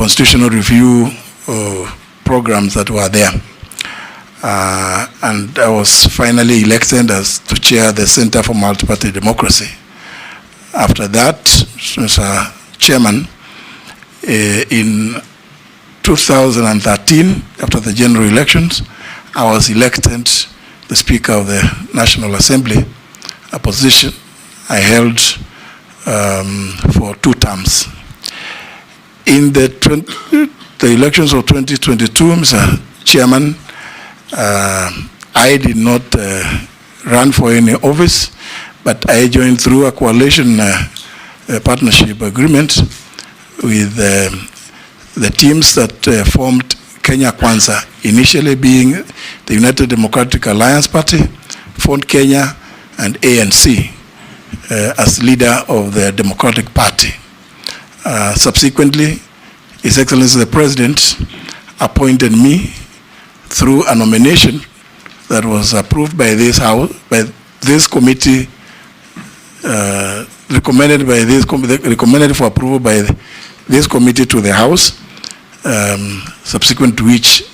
constitutional review programs that were there. And I was finally elected as to chair the Center for Multi-Party Democracy. After that, Mr. Chairman, in 2013, after the general elections, I was elected the Speaker of the National Assembly, a position I held for 2 terms. In the elections of 2022, Mr. Chairman, I did not run for any office, but I joined through a coalition partnership agreement with the teams that formed Kenya Kwanza, initially being the United Democratic Alliance Party, Ford Kenya, and ANC as leader of the Democratic Party. Subsequently, His Excellency the President appointed me through a nomination that was approved by this House, by this committee, recommended for approval by this committee to the House, subsequent to which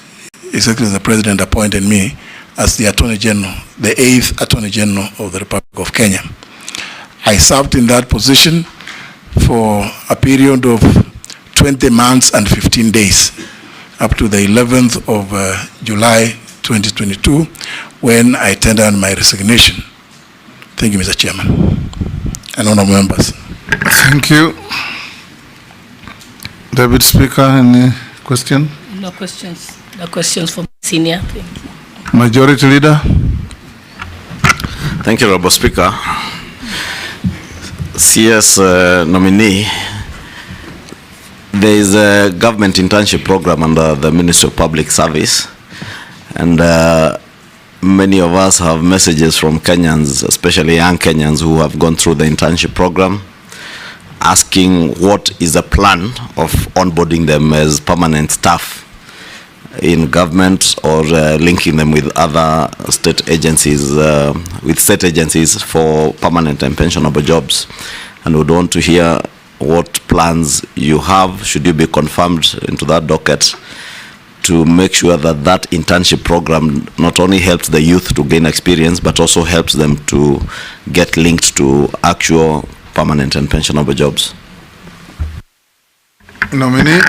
His Excellency the President appointed me as the Attorney General, the 8th Attorney General of the Republic of Kenya. I served in that position for a period of 20 months and 15 days, up to the 11th of July 2022, when I tendered my resignation. Thank you, Mr. Chairman and honorable members. Thank you. Deputy Speaker, any question? No questions. No questions from senior. Thank you. Majority Leader. Thank you, Honorable Speaker. CS nominee, there is a government internship program under the Ministry of Public Service, and many of us have messages from Kenyans, especially young Kenyans who have gone through the internship program, asking what is the plan of onboarding them as permanent staff in government, or linking them with other state agencies, for permanent and pensionable jobs. And we would want to hear what plans you have, should you be confirmed into that docket, to make sure that that internship program not only helps the youth to gain experience, but also helps them to get linked to actual permanent and pensionable jobs. Nominee.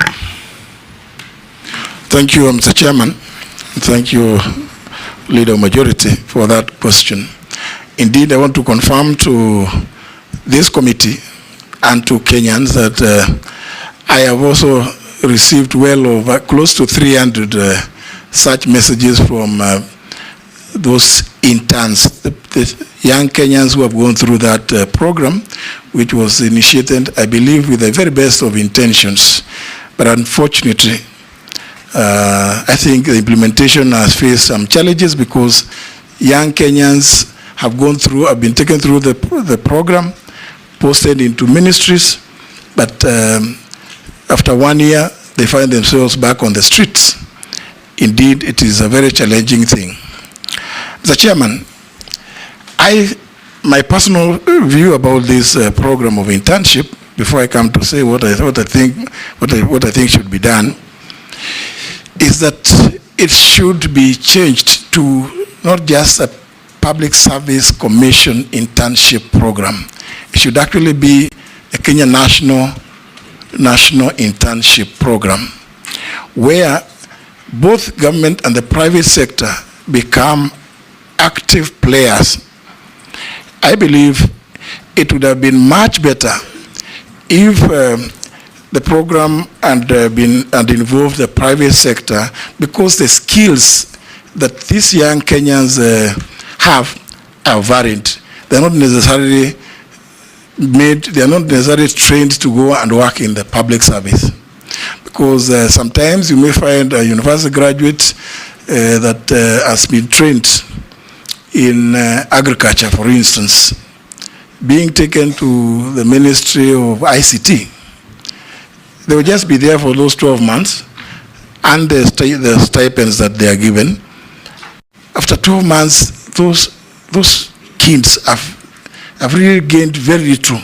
Thank you, Mr. Chairman. Thank you, Leader Majority, for that question. Indeed, I want to confirm to this committee and to Kenyans that I have also received well over close to 300 such messages from those interns, the young Kenyans who have gone through that program, which was initiated, I believe, with the very best of intentions. But unfortunately, I think the implementation has faced some challenges because young Kenyans have been taken through the program, posted into ministries, but after 1 year, they find themselves back on the streets. Indeed, it is a very challenging thing. Mr. Chairman, my personal view about this program of internship, before I come to say what I think should be done, is that it should be changed to not just a public service commission internship program. It should actually be a Kenya national internship program, where both government and the private sector become active players. I believe it would have been much better if the program had involved the private sector, because the skills that these young Kenyans have are varied. They're not necessarily trained to go and work in the public service. Because sometimes you may find a university graduate that has been trained in agriculture, for instance, being taken to the Ministry of ICT. They will just be there for those 12 months and the stipends that they are given. After 12 months, those kids have really gained very little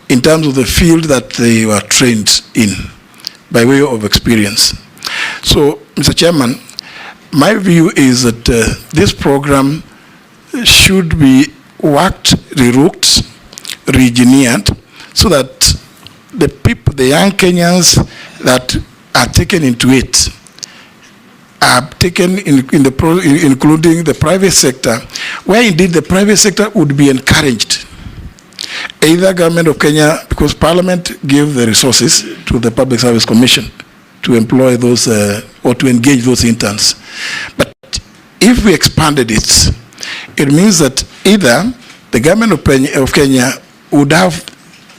in terms of the field that they were trained in. by way of experience. So, Mr. Chairman, my view is that this program should be worked, reworked, re-engineered, so that the people, the young Kenyans that are taken into it, are taken including the private sector, where indeed the private sector would be encouraged. Either government of Kenya, because Parliament gave the resources to the Public Service Commission to employ those or to engage those interns. But if we expanded it, it means that either the government of Kenya would have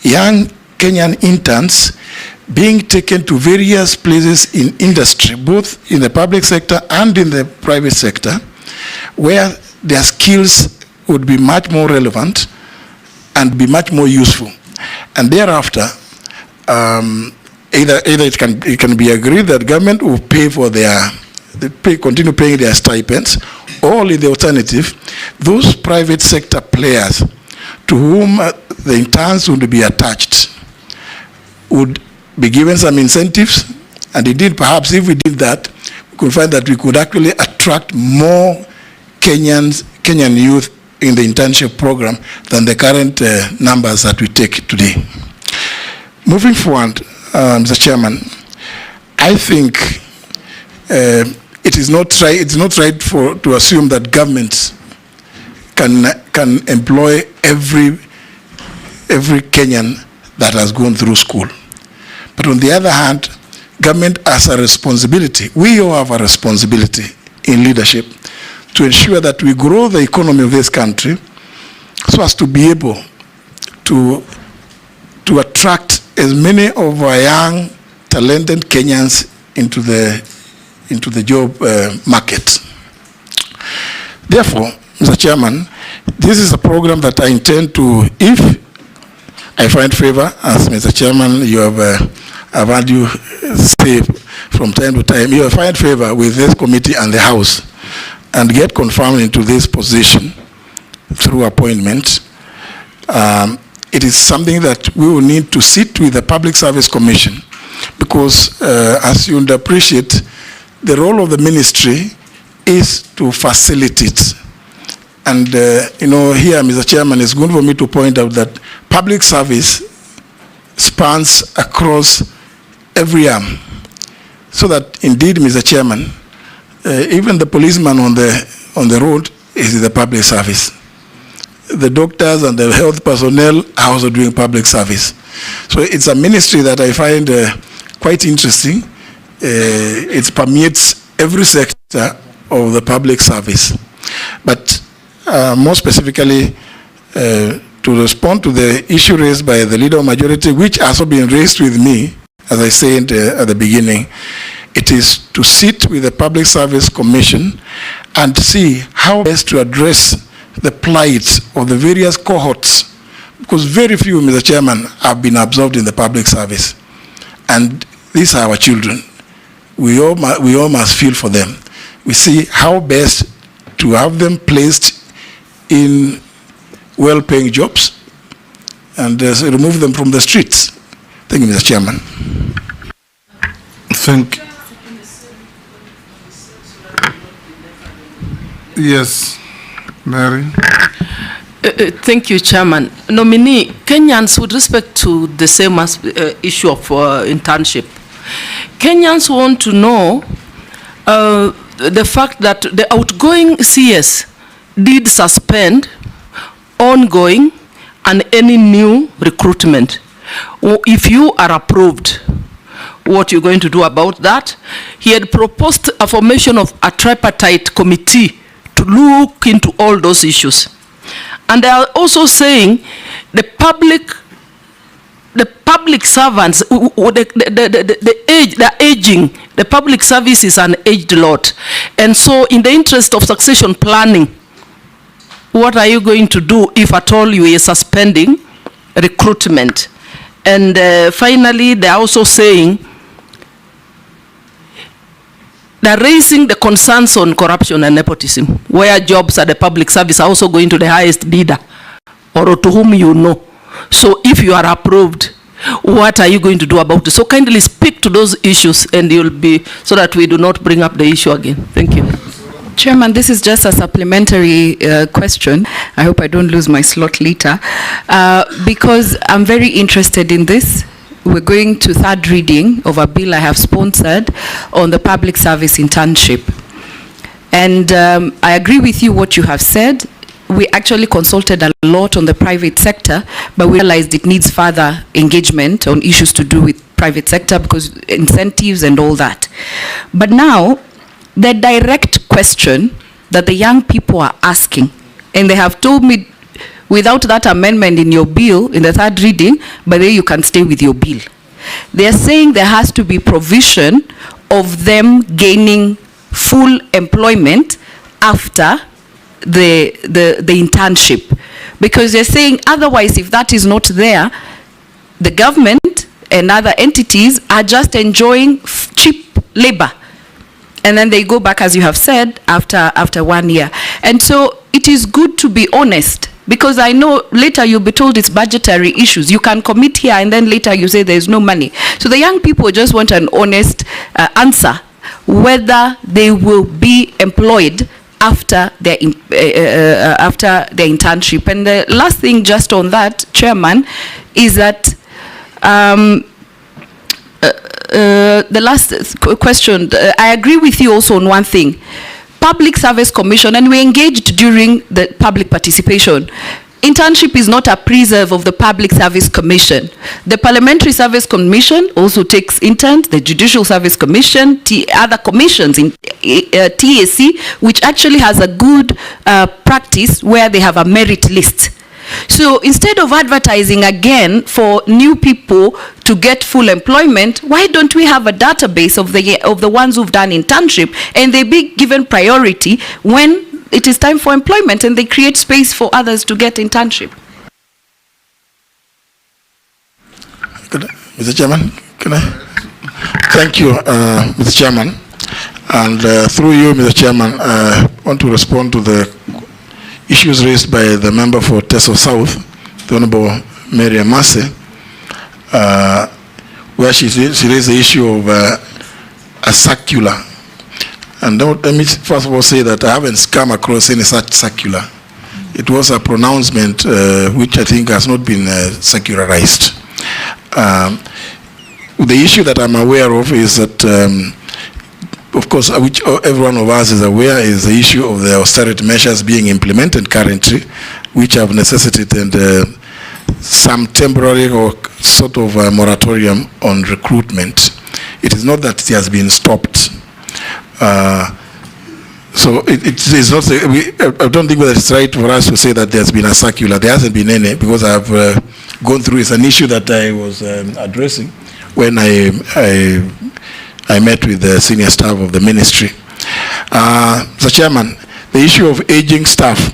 young Kenyan interns being taken to various places in industry, both in the public sector and in the private sector, where their skills would be much more relevant and be much more useful. And thereafter, either it can be agreed that government will pay for continue paying their stipends, or in the alternative, those private sector players to whom the interns would be attached would be given some incentives, and indeed perhaps if we did that, we could find that we could actually attract more Kenyan youth in the internship program than the current numbers that we take today. Moving forward, Mr. Chairman, I think it's not right to assume that governments can employ every Kenyan that has gone through school. But on the other hand, government has a responsibility. We all have a responsibility in leadership to ensure that we grow the economy of this country so as to be able to attract as many of our young, talented Kenyans into the job market. Therefore, Mr. Chairman, this is a program that I intend to, if I find favor, as Mr. Chairman, you have I've had you say from time to time, you have find favor with this committee and the House and get confirmed into this position through appointment. It is something that we will need to sit with the Public Service Commission, because as you would appreciate, the role of the ministry is to facilitate. And here, Mr. Chairman, it's good for me to point out that public service spans across every arm, so that indeed, Mr. Chairman, even the policeman on the road is the public service. The doctors and the health personnel are also doing public service. So it's a ministry that I find quite interesting. It permeates every sector of the public service. But more specifically, to respond to the issue raised by the leader of majority, which has also been raised with me, as I said at the beginning, it is to sit with the Public Service Commission and see how best to address the plight of the various cohorts, because very few, Mr. Chairman, have been absorbed in the public service. And these are our children. We all must feel for them. We see how best to have them placed in well-paying jobs and remove them from the streets. Thank you, Mr. Chairman. Thank you. Yes, Mary. Thank you, Chairman. Nominee, Kenyans, with respect to the same issue of internship, Kenyans want to know the fact that the outgoing CS did suspend ongoing and any new recruitment. If you are approved, what you're going to do about that? He had proposed a formation of a tripartite committee to look into all those issues. And they are also saying the public servants, the aging, the public service is an aged lot. And so in the interest of succession planning, what are you going to do if at all you are suspending recruitment? And finally, they are also saying they're raising the concerns on corruption and nepotism, where jobs at the public service are also going to the highest bidder or to whom you know. So if you are approved, What are you going to do about it? So kindly speak to those issues, and you'll be, so that we do not bring up the issue again. Thank you. Chairman, this is just a supplementary question. I hope I don't lose my slot later, because I'm very interested in this. We're going to third reading of a bill I have sponsored on the public service internship. And I agree with you what you have said. We actually consulted a lot on the private sector, but we realized it needs further engagement on issues to do with private sector, because incentives and all that. But now, the direct question that the young people are asking, and they have told me, without that amendment in your bill, in the third reading, but then you can stay with your bill. They are saying there has to be provision of them gaining full employment after the internship, because they're saying otherwise, if that is not there, the government and other entities are just enjoying cheap labor, and then they go back, as you have said, after 1 year. And so it is good to be honest, because I know later you'll be told it's budgetary issues. You can commit here and then later you say there's no money. So the young people just want an honest answer, whether they will be employed after their internship. And the last thing just on that, Chairman, is that the last question, I agree with you also on one thing. Public Service Commission, and we engaged during the public participation. Internship is not a preserve of the Public Service Commission. The Parliamentary Service Commission also takes interns, the Judicial Service Commission, other commissions in TAC, which actually has a good practice where they have a merit list. So instead of advertising again for new people to get full employment, why don't we have a database of the ones who've done internship, and they be given priority when it is time for employment, and they create space for others to get internship? Mr. Chairman, can I? Thank you, Mr. Chairman. And through you, Mr. Chairman, I want to respond to the issues raised by the member for Teso South, the Honorable Mary Amase, where she raised the issue of a circular. And let me first of all say that I haven't come across any such circular. It was a pronouncement which I think has not been secularized. The issue that I'm aware of is that of course, which every one of us is aware, is the issue of the austerity measures being implemented currently, which have necessitated some temporary or sort of a moratorium on recruitment. It is not that it has been stopped. So it is not, I don't think that it's right for us to say that there's been a circular. There hasn't been any, because I've gone through, it's an issue that I was addressing when I met with the senior staff of the ministry. Mr. Chairman, the issue of aging staff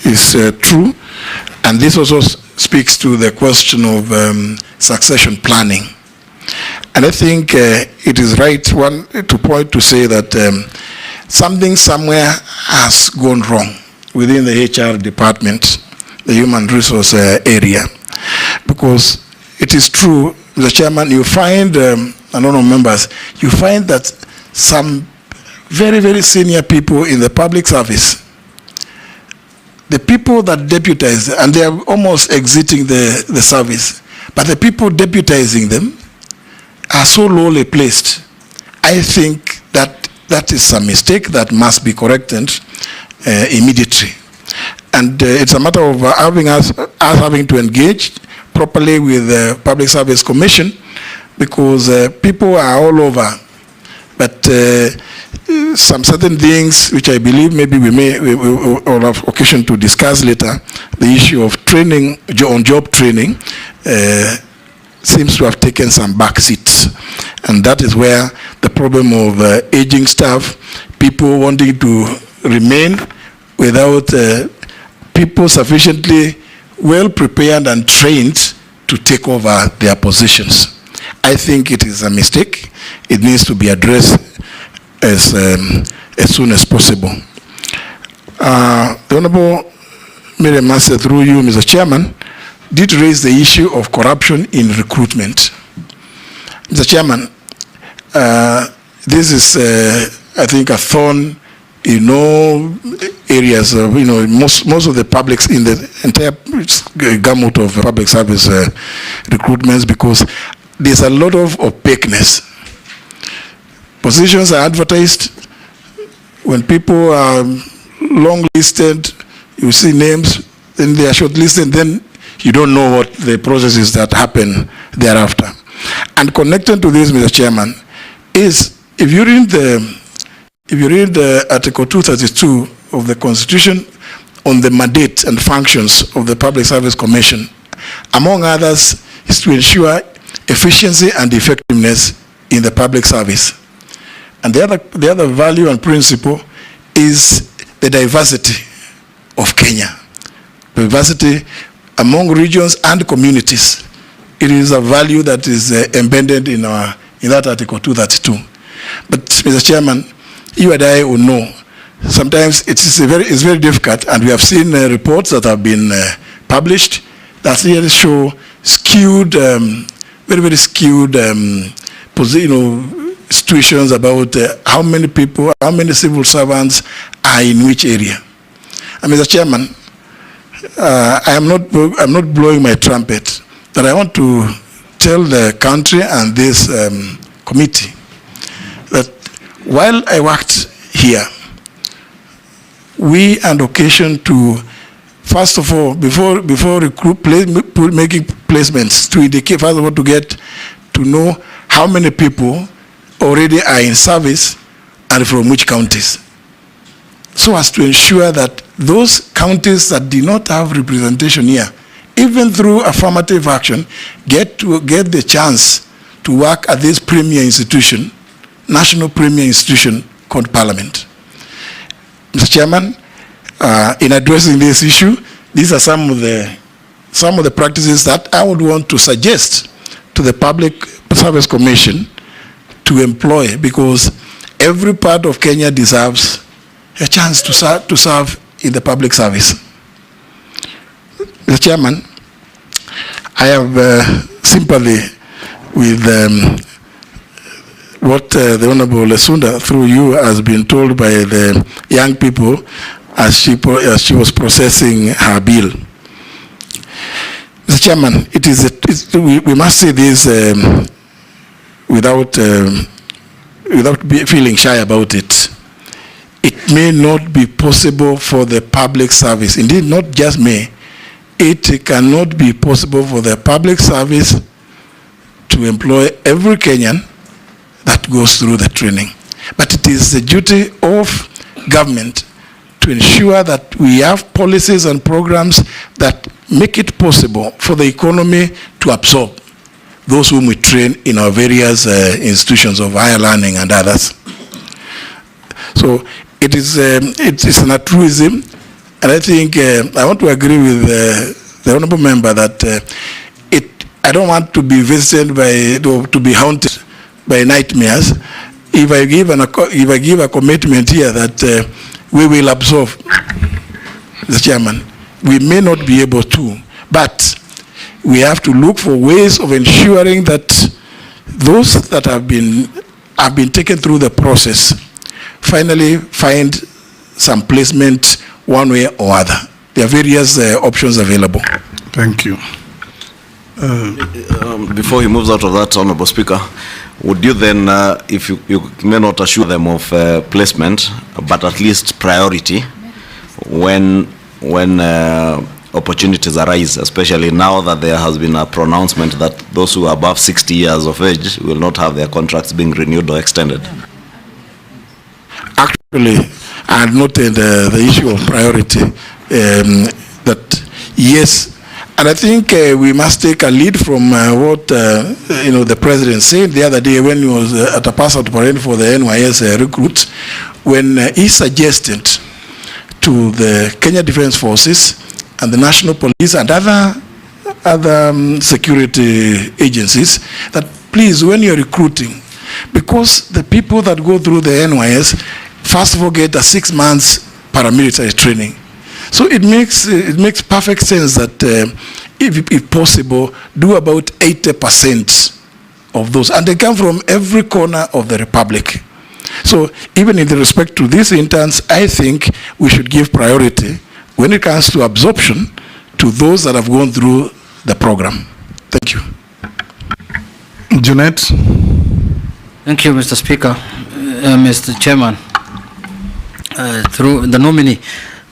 is true, and this also speaks to the question of succession planning. And I think it is right to point to say that something somewhere has gone wrong within the HR department, the human resource area, because it is true, Mr. Chairman, you find and honorable members, you find that some very, very senior people in the public service, the people that deputize, and they are almost exiting the service, but the people deputizing them are so lowly placed. I think that that is a mistake that must be corrected immediately. And it's a matter of having us having to engage properly with the Public Service Commission, because people are all over, but some certain things which I believe maybe we will have occasion to discuss later, the issue of training, on-job training, seems to have taken some back seats. And that is where the problem of aging staff, people wanting to remain without people sufficiently well prepared and trained to take over their positions. I think it is a mistake. It needs to be addressed as soon as possible. The Honorable Mary Master, through you, Mr. Chairman, did raise the issue of corruption in recruitment. Mr. Chairman, this is, I think, a thorn in all areas of, most of the publics in the entire gamut of public service recruitments, because there's a lot of opaqueness. Positions are advertised. When people are long listed, you see names, then they are shortlisted, then you don't know what the processes that happen thereafter. And connected to this, Mr. Chairman, is if you read the Article 232 of the Constitution on the mandate and functions of the Public Service Commission, among others, is to ensure efficiency and effectiveness in the public service. And the other value and principle is the diversity of Kenya. Diversity among regions and communities. It is a value that is embedded in that Article 232. But, Mr. Chairman, you and I will know, sometimes it's very difficult, and we have seen reports that have been published that really show skewed, very skewed situations about how many people, how many civil servants are in which area. And Mr. Chairman, I'm not blowing my trumpet, but I want to tell the country and this committee that while I worked here, we had occasion to, first of all, before making placements, to indicate, first of all, to get to know how many people already are in service and from which counties, so as to ensure that those counties that do not have representation here, even through affirmative action, get the chance to work at this premier institution, national premier institution called Parliament. Mr. Chairman, in addressing this issue, these are some of the practices that I would want to suggest to the Public Service Commission to employ, because every part of Kenya deserves a chance to serve in the public service. Mr. Chairman, I have sympathy with what the Honorable Lesunda, through you, has been told by the young people as she was processing her bill. Mr. Chairman, we must say this without feeling shy about it. It may not be possible for the public service, indeed not just may, it cannot be possible for the public service to employ every Kenyan that goes through the training. But it is the duty of government to ensure that we have policies and programs that make it possible for the economy to absorb those whom we train in our various institutions of higher learning and others. So it's an altruism, and I think I want to agree with the honourable member that I don't want to be visited by, to be haunted by nightmares. If I give a commitment here that we will absorb, the chairman, we may not be able to, but we have to look for ways of ensuring that those that have been taken through the process finally find some placement one way or other. There are various options available. Thank you. Before he moves out of that, Honorable Speaker, would you then, if you may not assure them of placement, but at least priority when opportunities arise, especially now that there has been a pronouncement that those who are above 60 years of age will not have their contracts being renewed or extended? Actually, I had noted the issue of priority, that yes, and I think we must take a lead from what the president said the other day when he was at a passport parade for the NYS recruits, when he suggested to the Kenya Defense Forces and the National Police and other security agencies that please, when you're recruiting, because the people that go through the NYS first of all get a 6 months paramilitary training. So it makes perfect sense that if possible, do about 80% of those. And they come from every corner of the Republic. So even in respect to these interns, I think we should give priority when it comes to absorption to those that have gone through the program. Thank you. Jeanette. Thank you, Mr. Speaker. Mr. Chairman, through the nominee,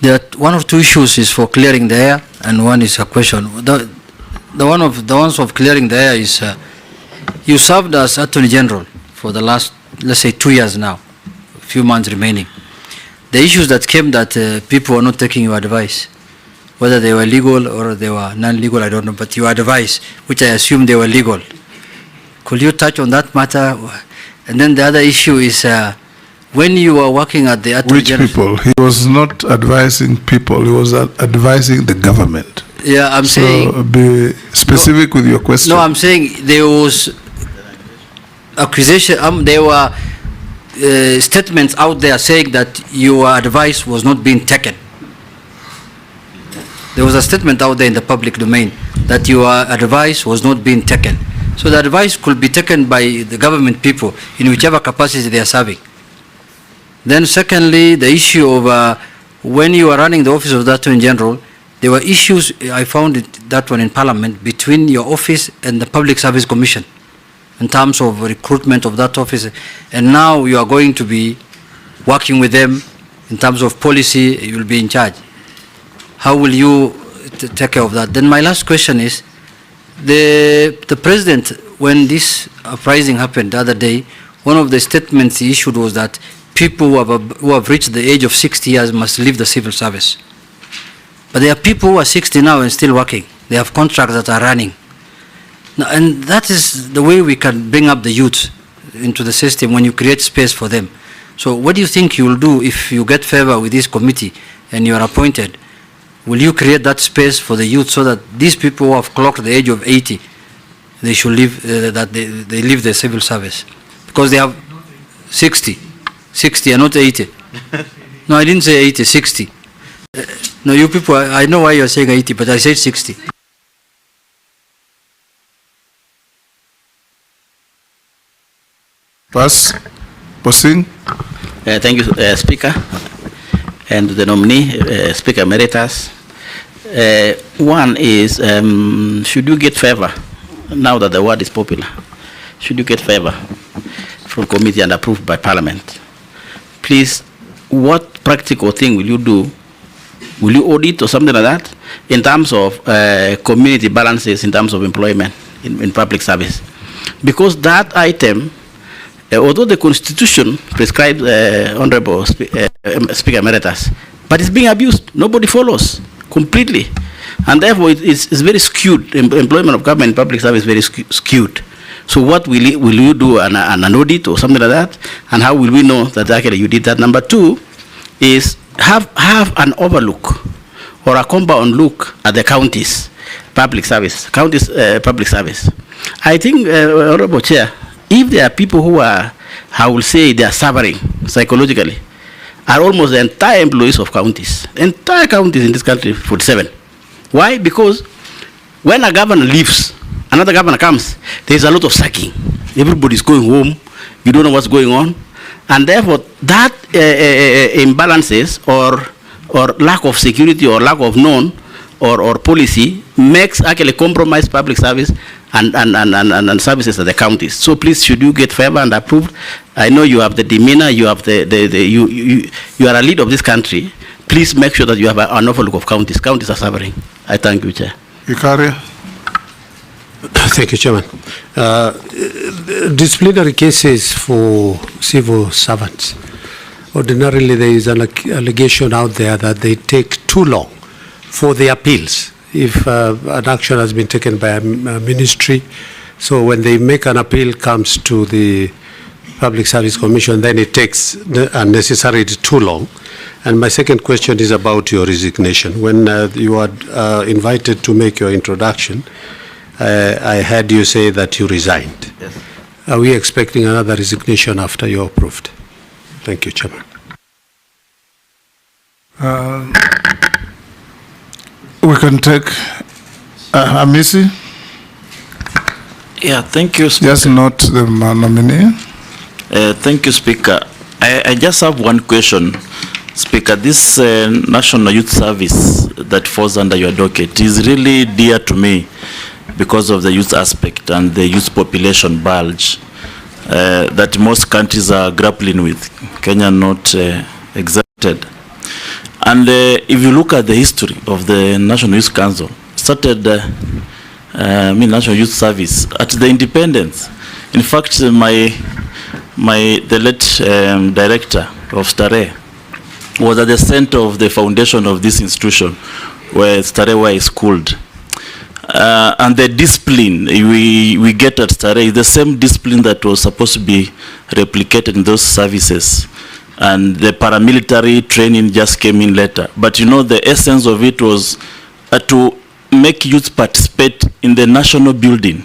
there are one or two issues is for clearing the air, and one is a question. The ones of clearing the air is you served as Attorney General for the last, let's say, 2 years now, a few months remaining. The issues that came that people were not taking your advice, whether they were legal or they were non-legal, I don't know, but your advice, which I assume they were legal. Could you touch on that matter? And then the other issue is when you were working at the Attorney General. Which people? He was not advising people, he was advising the government. Yeah, I'm saying. So be specific with your question. No, I'm saying there was accusation, there were statements out there saying that your advice was not being taken. There was a statement out there in the public domain that your advice was not being taken. So the advice could be taken by the government people in whichever capacity they are serving. Then secondly, the issue of when you are running the office of the Attorney General, there were issues, I found that one in Parliament, between your office and the Public Service Commission in terms of recruitment of that office. And now you are going to be working with them in terms of policy, you will be in charge. How will you take care of that? Then my last question is, the president, when this uprising happened the other day, one of the statements he issued was that people who have reached the age of 60 years must leave the civil service. But there are people who are 60 now and still working. They have contracts that are running. Now, and that is the way we can bring up the youth into the system when you create space for them. So what do you think you will do if you get favor with this committee and you are appointed? Will you create that space for the youth so that these people who have clocked the age of 80, they should leave, that they leave the civil service? Because they have 60 and not 80. No, I didn't say 80, 60. No, you people, I know why you're saying 80, but I said 60. Posing. Thank you, Speaker, and the nominee, Speaker Emeritus. One is, should you get favor, now that the word is popular, should you get favor from committee and approved by Parliament? Please, what practical thing will you do? Will you audit or something like that in terms of community balances, in terms of employment in public service? Because that item, although the Constitution prescribes Honorable Speaker Emeritus, but it's being abused. Nobody follows completely. And therefore, it's very skewed. Employment of government in public service is very skewed. So what will you do, an audit or something like that? And how will we know that actually you did that? Number two is have an overlook or a compound look at the counties' public service. Public service. I think, Honorable Chair, if there are people who are, I will say, they are suffering psychologically, are almost the entire employees of counties. Entire counties in this country, 47. Why? Because when a governor leaves, another governor comes, there's a lot of sacking. Everybody's going home. You don't know what's going on. And therefore, that imbalances or lack of security or lack of known or policy makes actually compromise public service and services at the counties. So please, should you get favor and approved? I know you have the demeanor, you have you are a leader of this country. Please make sure that you have an overlook of counties. Counties are suffering. I thank you, Chair. Ikaria. Thank you, Chairman. Disciplinary cases for civil servants. Ordinarily, there is an allegation out there that they take too long for the appeals. If an action has been taken by a ministry, so when they make an appeal comes to the Public Service Commission, then it takes unnecessarily too long. And my second question is about your resignation. When you are invited to make your introduction, I heard you say that you resigned. Yes. Are we expecting another resignation after you're approved? Thank you, Chairman. We can take Amisi? Yeah, thank you, Speaker. Just not the nominee. Thank you, Speaker. I just have one question, Speaker. This National Youth Service that falls under your docket is really dear to me because of the youth aspect and the youth population bulge that most countries are grappling with. Kenya not exempted. And if you look at the history of the National Youth Council, started National Youth Service at the independence. In fact, the late director of Stare was at the center of the foundation of this institution where Stare was schooled. And the discipline we get at Stare is the same discipline that was supposed to be replicated in those services. And the paramilitary training just came in later. But you know, the essence of it was to make youth participate in the national building.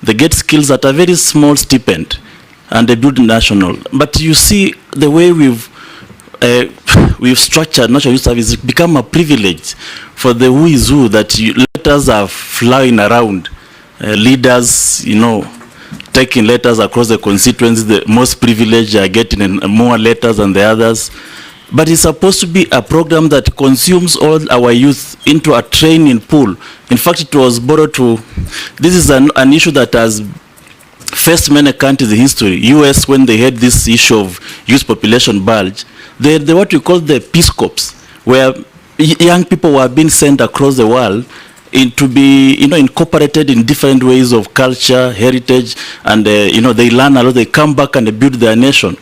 They get skills at a very small stipend, and they build national. But you see, the way we've structured National Youth Service, it's become a privilege for the who is who, that letters are flying around. Leaders, you know, taking letters across the constituency. The most privileged are getting more letters than the others. But it's supposed to be a program that consumes all our youth into a training pool. In fact, it was borrowed to, this is an issue that has faced many countries in history. US, when they had this issue of youth population bulge, they what we call the Peace Corps, where young people were being sent across the world to be, you know, incorporated in different ways of culture, heritage, and you know, they learn a lot. They come back and they build their nation.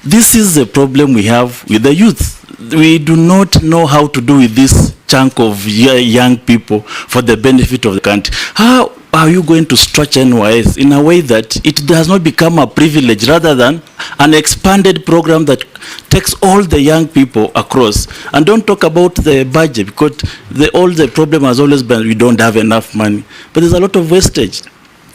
This is the problem we have with the youth. We do not know how to do with this chunk of young people for the benefit of the country. How are you going to structure NYS in a way that it does not become a privilege rather than an expanded program that takes all the young people across? And don't talk about the budget, because all the problem has always been we don't have enough money. But there's a lot of wastage.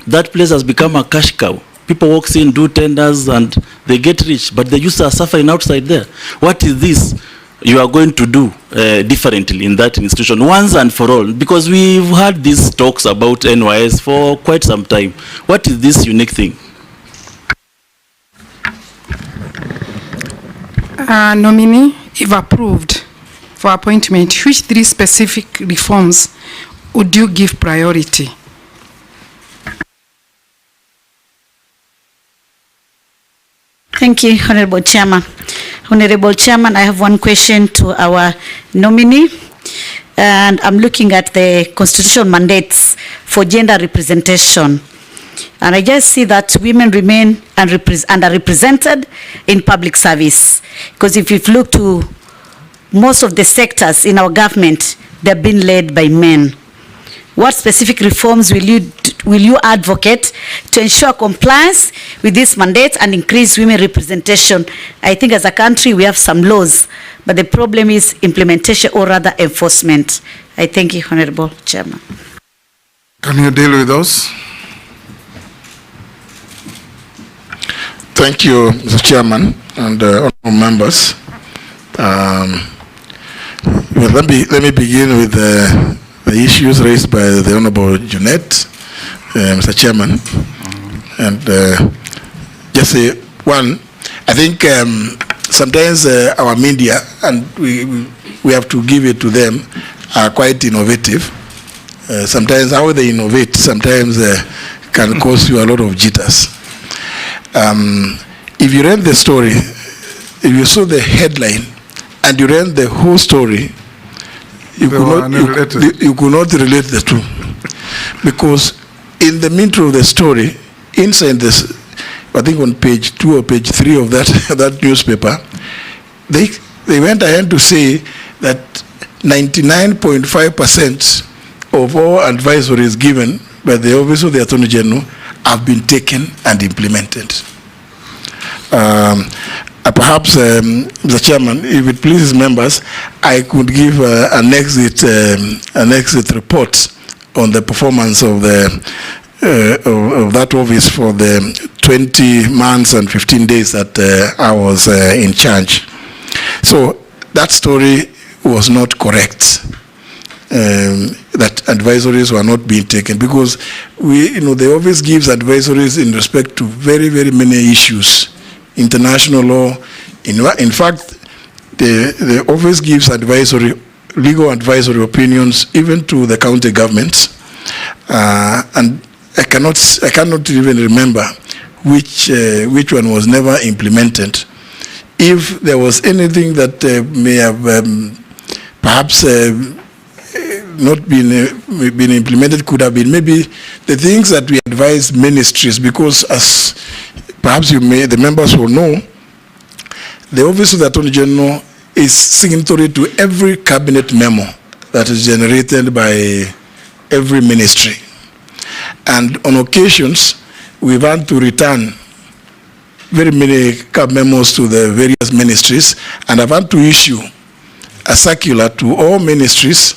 That place has become a cash cow. People walk in, do tenders, and they get rich, but the youth are suffering outside there. What is this you are going to do differently in that institution once and for all? Because we've had these talks about NYS for quite some time. What is this unique thing? Nominee, if approved for appointment, which 3 specific reforms would you give priority? Thank you, Honorable Chairman. Honorable Chairman, I have one question to our nominee, and I'm looking at the constitutional mandates for gender representation. And I just see that women remain underrepresented in public service. Because if you look to most of the sectors in our government, they're being led by men. What specific reforms will you advocate to ensure compliance with these mandates and increase women representation? I think as a country we have some laws, but the problem is implementation, or rather enforcement. I thank you, Honorable Chairman. Can you deal with those? Thank you, Mr. Chairman and honorable members. Well, let me begin with the issues raised by the Honorable Junet, Mr. Chairman. And just say one, I think sometimes our media, and we have to give it to them, are quite innovative. Sometimes how they innovate sometimes can cause you a lot of jitters. If you read the story, if you saw the headline and you read the whole story, you could not relate the two. Because in the middle of the story, inside this, I think on page 2 or page 3 of that newspaper, they went ahead to say that 99.5% of all advisories given by the Office of the Attorney General have been taken and implemented. Perhaps, Mr. Chairman, if it pleases members, I could give an exit report on the performance of that office for the 20 months and 15 days that I was in charge. So that story was not correct. that advisories were not being taken, because the office gives advisories in respect to very, very many issues, international law. In fact, the office gives legal advisory opinions even to the county governments, and I cannot even remember which one was never implemented. If there was anything that may have perhaps not been implemented, could have been maybe the things that we advise ministries, because as perhaps the members will know, the Office of the Attorney General is signatory to every cabinet memo that is generated by every ministry. And on occasions, we've had to return very many memos to the various ministries, and I've had to issue a circular to all ministries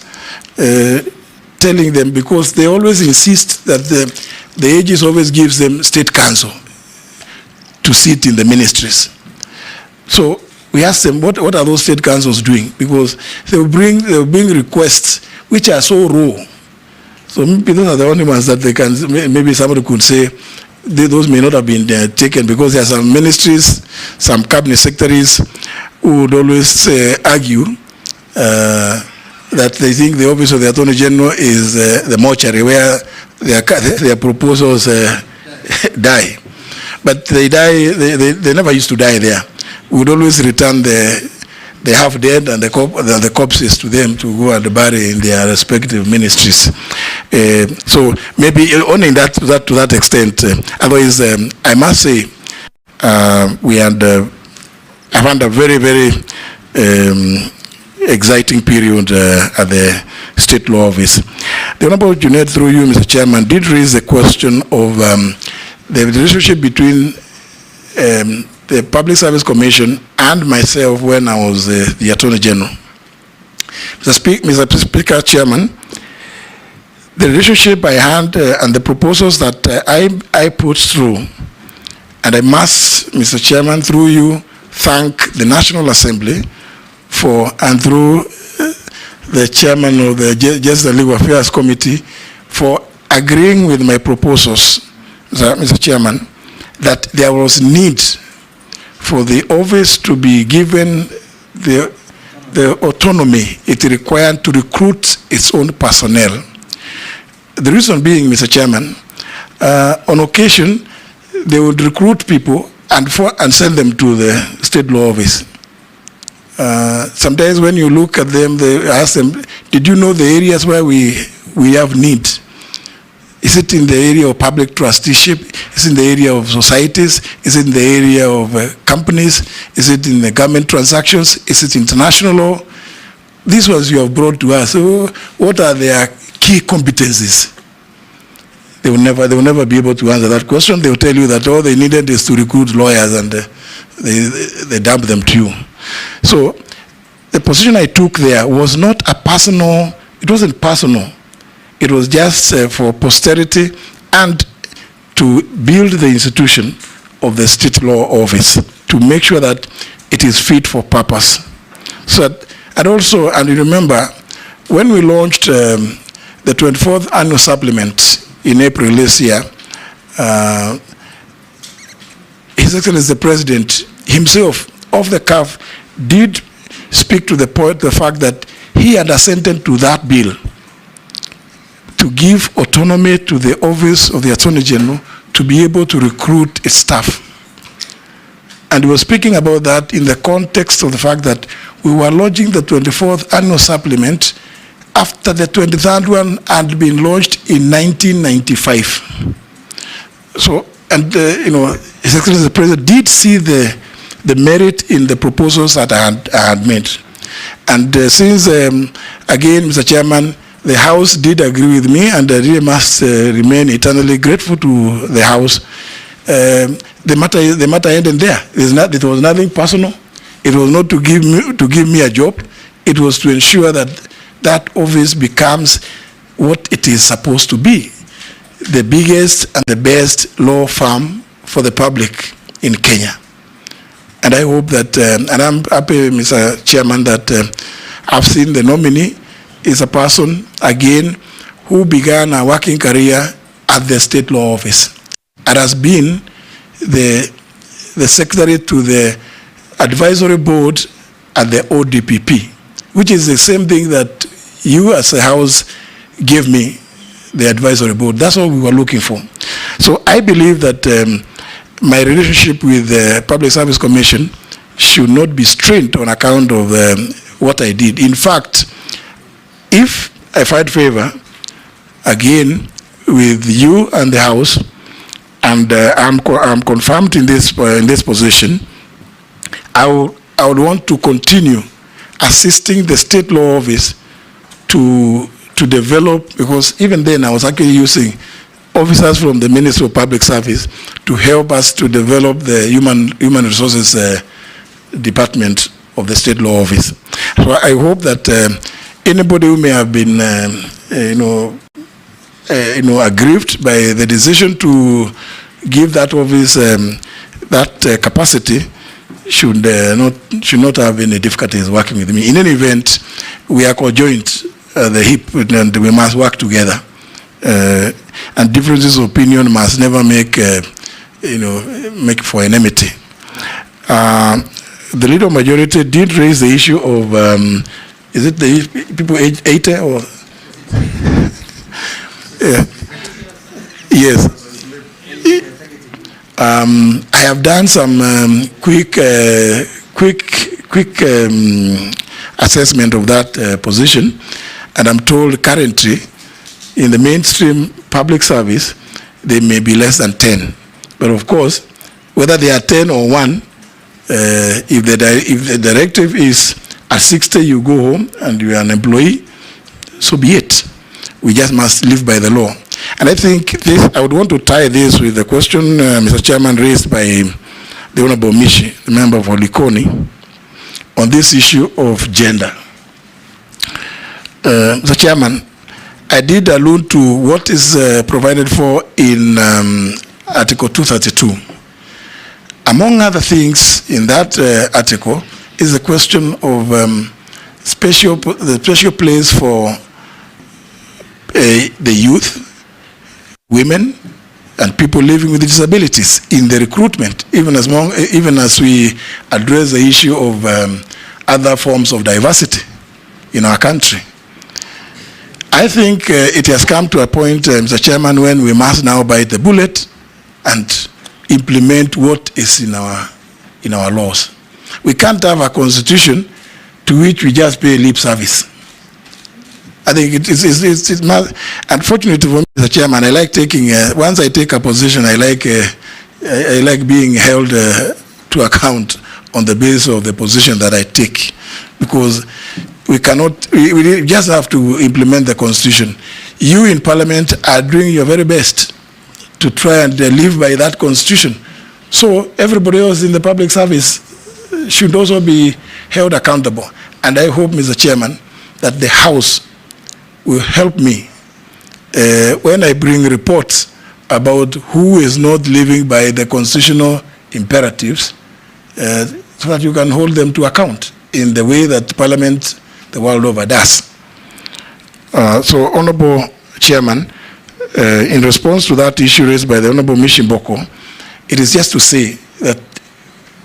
telling them, because they always insist that the AGs always gives them state council to sit in the ministries. So we asked them, what are those state councils doing? Because they will bring requests which are so raw. So maybe those are the only ones that they can, maybe somebody could say, those may not have been taken, because there are some ministries, some cabinet secretaries who would always argue that they think the Office of the Attorney General is the mortuary where their proposals die. But they die, they never used to die there. We would always return the half dead and the corpses to them to go and bury in their respective ministries. So maybe only to that extent. Otherwise, I must say, we had I've had a very, very exciting period at the State Law Office. The Honorable Junaid, through you, Mr. Chairman, did raise the question of the relationship between the Public Service Commission and myself when I was the Attorney General. Mr. Speaker, Chairman, the relationship I had and the proposals that I put through, and I must, Mr. Chairman, through you, thank the National Assembly for, and through the Chairman of the Justice and Legal Affairs Committee for agreeing with my proposals, Mr. Chairman, that there was need for the office to be given the autonomy it required to recruit its own personnel. The reason being, Mr. Chairman, on occasion, they would recruit people and send them to the State Law Office. Sometimes when you look at them, they ask them, did you know the areas where we have need? Is it in the area of public trusteeship? Is it in the area of societies? Is it in the area of companies? Is it in the government transactions? Is it international law? These ones you have brought to us. So what are their key competencies? They will never be able to answer that question. They will tell you that all they needed is to recruit lawyers, and they dump them to you. So the position I took there was not a personal, it wasn't personal. It was just for posterity and to build the institution of the State Law Office, to make sure that it is fit for purpose. So, and you remember, when we launched the 24th annual supplement in April this year, His Excellency the President himself, off the cuff, did speak to the fact that he had assented to that bill to give autonomy to the Office of the Attorney General to be able to recruit its staff. And we were speaking about that in the context of the fact that we were launching the 24th annual supplement after the 23rd one had been launched in 1995. So, and His Excellency the President did see the merit in the proposals that I had made. And since, again, Mr. Chairman, the House did agree with me, and I really must remain eternally grateful to the House. The matter ended there. It was nothing personal. It was not to give me a job. It was to ensure that that office becomes what it is supposed to be, the biggest and the best law firm for the public in Kenya. And I hope that, and I'm happy, Mr. Chairman, that I've seen the nominee is a person, again, who began a working career at the state law office and has been the secretary to the advisory board at the ODPP, which is the same thing that you as a house gave me, the advisory board. That's what we were looking for. So I believe that my relationship with the Public Service Commission should not be strained on account of what I did. In fact, if I find favor again with you and the House, and I'm confirmed in this position, I would want to continue assisting the state law office to develop, because even then I was actually using officers from the Ministry of Public Service to help us to develop the human resources department of the state law office. So I hope that anybody who may have been aggrieved by the decision to give that office that capacity should not have any difficulties working with me. In any event, we are conjoined at the hip, and we must work together. And differences of opinion must never make for enmity. The leader majority did raise the issue of is it the people age 80 or yeah. Yes. I have done some quick assessment of that position, and I'm told currently in the mainstream public service they may be less than 10. But of course, whether they are 10 or 1, if the directive is at 60 you go home and you are an employee, so be it. We just must live by the law. And I think I would want to tie this with the question, Mr. Chairman, raised by the Honorable Mishi, the member of Likoni, on this issue of gender. Mr. Chairman, I did allude to what is provided for in Article 232. Among other things in that article is the question of the special place for the youth, women, and people living with disabilities in the recruitment, even as we address the issue of other forms of diversity in our country. I think it has come to a point, Mr. Chairman, when we must now bite the bullet and implement what is in our laws. We can't have a constitution to which we just pay lip service. I think it's unfortunately for me, Mr. Chairman, I like taking, once I take a position, I like being held to account on the basis of the position that I take, because we just have to implement the constitution. You in Parliament are doing your very best to try and live by that constitution. So everybody else in the public service should also be held accountable. And I hope, Mr. Chairman, that the House will help me when I bring reports about who is not living by the constitutional imperatives, so that you can hold them to account in the way that Parliament the world over does. So, Honorable Chairman, in response to that issue raised by the Honorable Mishimboko, it is just to say that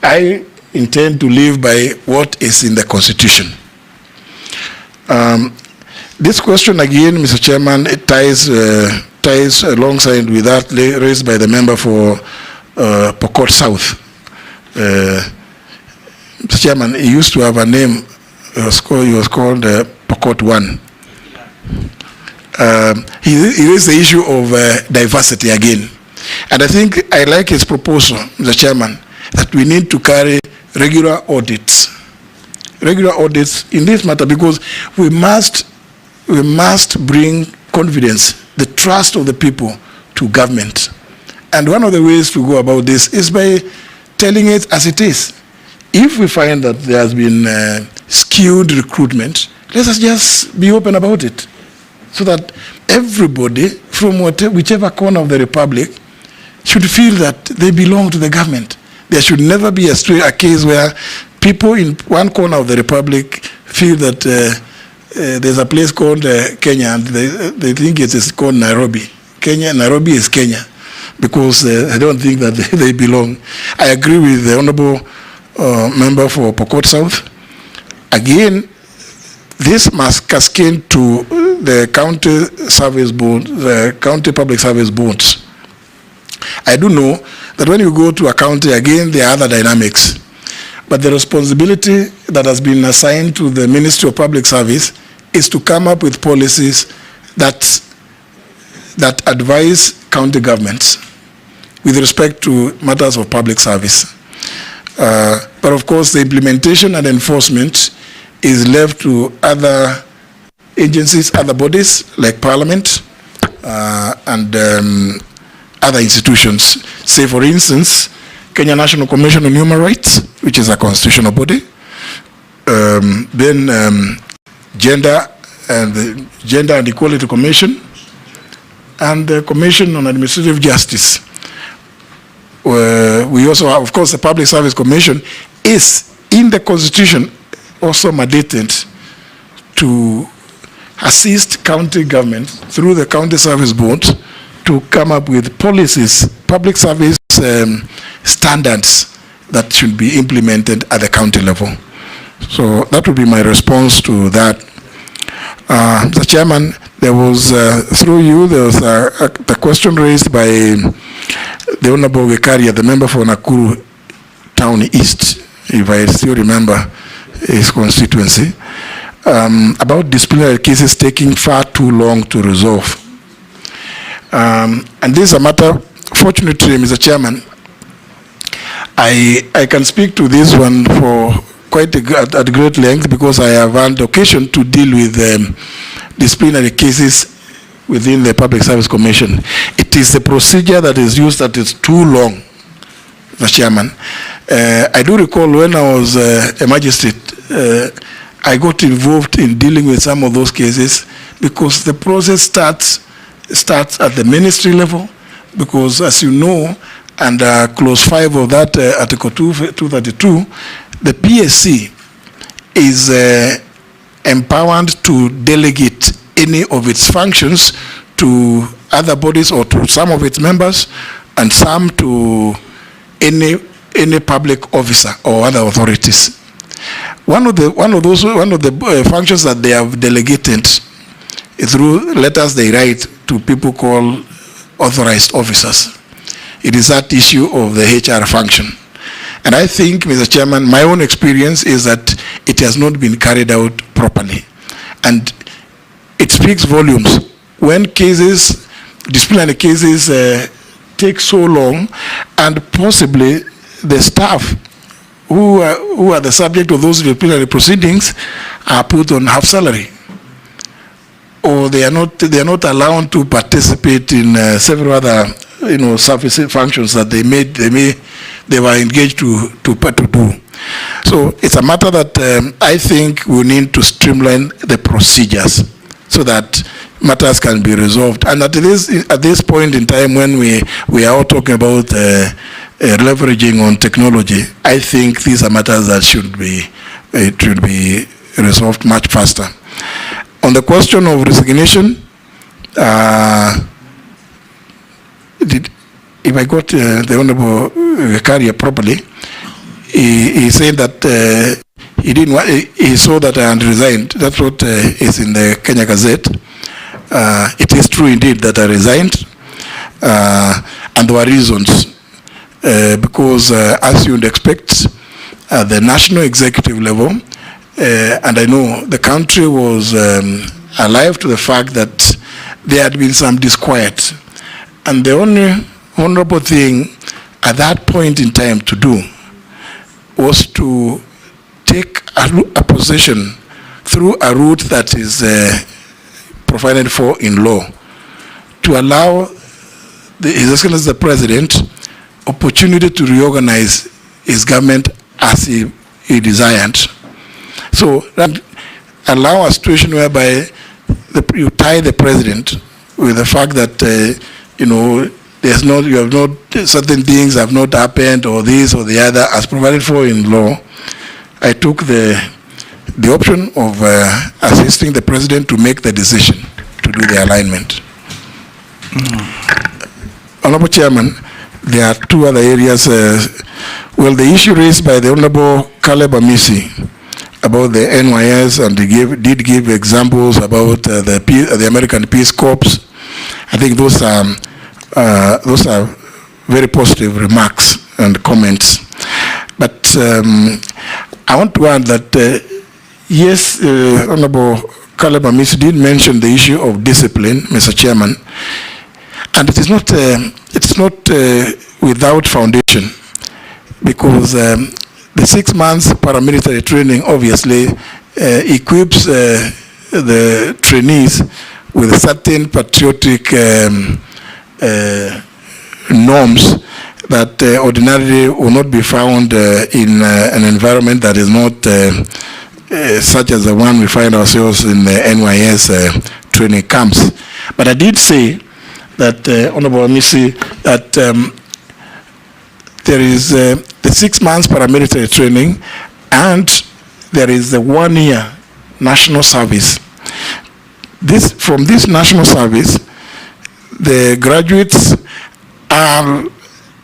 I intend to live by what is in the Constitution. This question again, Mr. Chairman, it ties alongside with that raised by the member for Pokot South. Mr. Chairman, he used to have a name. He was called Pokot 1. He raised the issue of diversity again. And I think I like his proposal, Mr. Chairman, that we need to carry regular audits in this matter, because we must bring confidence, the trust of the people to government. And one of the ways to go about this is by telling it as it is. If we find that there has been skewed recruitment, let us just be open about it, so that everybody from whichever corner of the Republic should feel that they belong to the government. There should never be a case where people in one corner of the Republic feel that there's a place called Kenya, and they think it is called Nairobi. Nairobi is Kenya, because I don't think that they belong. I agree with the honorable member for Pokot South. Again, this must cascade to the county service board, the county public service boards. I do know that when you go to a county, again, there are other dynamics. But the responsibility that has been assigned to the Ministry of Public Service is to come up with policies that advise county governments with respect to matters of public service. But of course, the implementation and enforcement is left to other agencies, other bodies like Parliament and other institutions. Say, for instance, Kenya National Commission on Human Rights, which is a constitutional body. Then Gender and Equality Commission, and the Commission on Administrative Justice. We also have, of course, the Public Service Commission is in the Constitution also mandated to assist county government through the County Service Board to come up with policies, public service standards that should be implemented at the county level. So that would be my response to that. Mr. Chairman, there was, through you, there was the question raised by the Honorable Wekaria, the member for Nakuru Town East, if I still remember his constituency, about disciplinary cases taking far too long to resolve. And this is a matter, fortunately, Mr. Chairman, I can speak to this one for quite at great length, because I have had occasion to deal with disciplinary cases within the Public Service Commission. It is the procedure that is used that is too long, Mr. Chairman. I do recall when I was a magistrate, I got involved in dealing with some of those cases because the process starts at the ministry level, because as you know, under clause 5 of that Article 232, the PSC is empowered to delegate any of its functions to other bodies or to some of its members, and some to any public officer or other authorities. One of the functions that they have delegated is through letters they write to people called authorized officers. It is that issue of the HR function. And I think, Mr. Chairman, my own experience is that it has not been carried out properly. And it speaks volumes when cases, disciplinary cases, take so long, and possibly the staff who are the subject of those disciplinary proceedings are put on half salary, or they are not allowed to participate in several other service functions that they were engaged to do. So it's a matter that I think we need to streamline the procedures so that matters can be resolved. And at this point in time, when we are all talking about leveraging on technology, I think these are matters that should be resolved much faster. On the question of resignation, if I got the Honorable Wekaria properly, he said that he saw that I had resigned. That's what is in the Kenya Gazette. It is true indeed that I resigned, and there were reasons. Because as you would expect, at the national executive level, and I know the country was alive to the fact that there had been some disquiet. And the only honorable thing at that point in time to do was to take a position through a route that is provided for in law, to allow His Excellency the President opportunity to reorganize his government as he desired. So that allow a situation whereby you tie the president with the fact that certain things have not happened, or this or the other as provided for in law. I took the the option of assisting the president to make the decision to do the alignment. Honorable Chairman, there are two other areas. Well, the issue raised by the Honorable Caleb Amisi about the NYS, and he did give examples about the American Peace Corps. I think those are very positive remarks and comments. But I want to add that yes, Honorable Caleb Amisi did mention the issue of discipline, Mr. Chairman, and it is not without foundation, because the 6 months paramilitary training obviously equips the trainees with certain patriotic norms that ordinarily will not be found in an environment that is not such as the one we find ourselves in the NYS training camps. But I did say that, Honorable Amisi, that there is the 6 months paramilitary training, and there is the 1 year national service. From this national service, the graduates are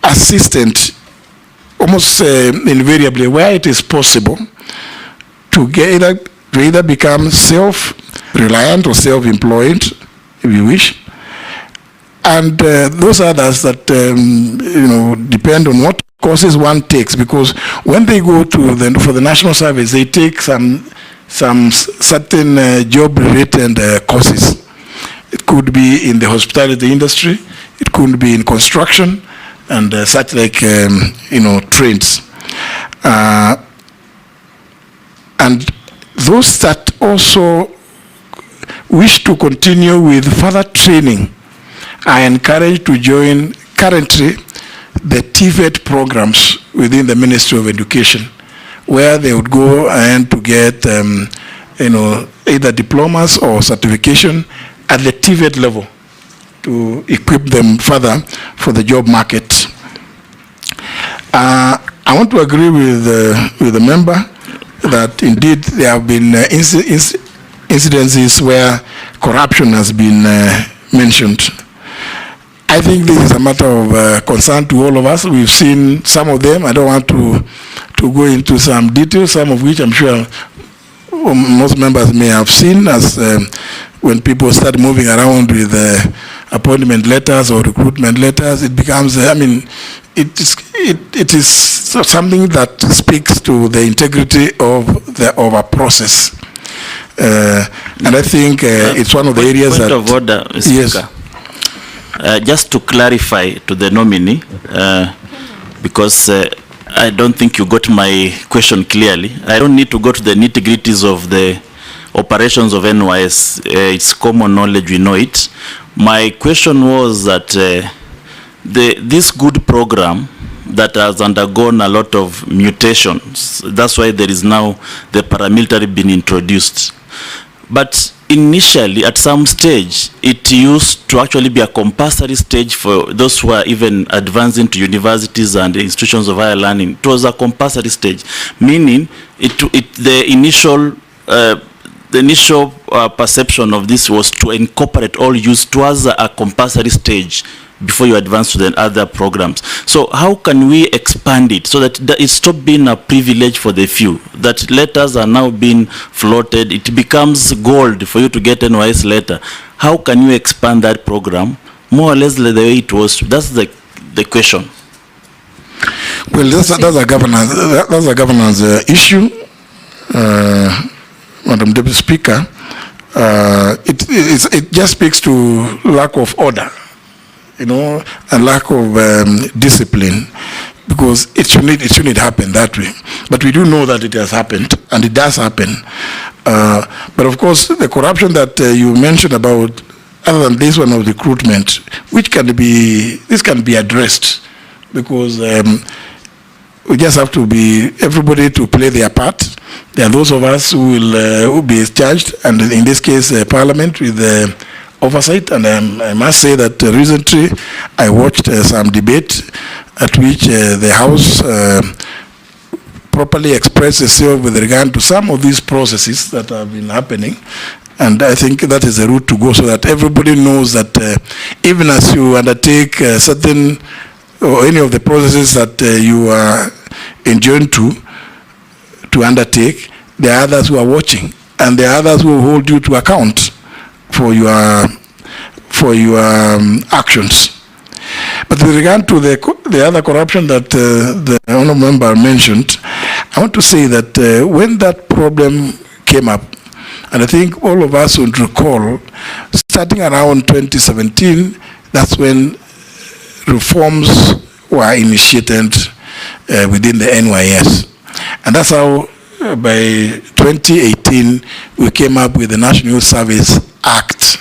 assistant almost invariably, where it is possible, to either become self-reliant or self-employed, if you wish. And those others that depend on what courses one takes, because when they go to for the national service, they take some certain job-related courses. It could be in the hospitality industry, it could be in construction, and such like trades. And those that also wish to continue with further training are encouraged to join currently the TVET programs within the Ministry of Education, where they would go and to get either diplomas or certification at the TVET level to equip them further for the job market. I want to agree with the member that indeed there have been incidences where corruption has been mentioned. I think this is a matter of concern to all of us. We've seen some of them. I don't want to go into some details, some of which I'm sure most members may have seen, as when people start moving around with appointment letters or recruitment letters, it becomes, it is something that speaks to the integrity of a process. And I think it's one of the areas that... Point of order, Mr. Speaker. Just to clarify to the nominee, because I don't think you got my question clearly. I don't need to go to the nitty-gritties of the operations of NYS. It's common knowledge, we know it. My question was that this good program that has undergone a lot of mutations, that's why there is now the paramilitary being introduced. But initially, at some stage, it used to actually be a compulsory stage for those who are even advancing to universities and institutions of higher learning. It was a compulsory stage, meaning the initial perception of this was to incorporate all youth towards a compulsory stage before you advance to the other programs. So how can we expand it so that it stops being a privilege for the few, that letters are now being floated, it becomes gold for you to get an NYS letter? How can you expand that program more or less the way it was? That's the question. Well, that's a governance issue, Madam Deputy Speaker. It just speaks to lack of order, and lack of discipline, because it shouldn't happen that way. But we do know that it has happened, and it does happen. But of course, the corruption that you mentioned about, other than this one of recruitment, this can be addressed, because we just have to be everybody to play their part. There are those of us who will be charged, and in this case, Parliament with oversight. And I must say that recently I watched some debate at which the House properly express itself with regard to some of these processes that have been happening. And I think that is the route to go, so that everybody knows that even as you undertake certain or any of the processes that you are enjoined to undertake, there are others who are watching, and there are others who will hold you to account for your actions. But with regard to the other corruption that the honourable member mentioned, I want to say that when that problem came up, and I think all of us would recall, starting around 2017, that's when reforms were initiated within the NYS. And that's how by 2018, we came up with the National Youth Service Act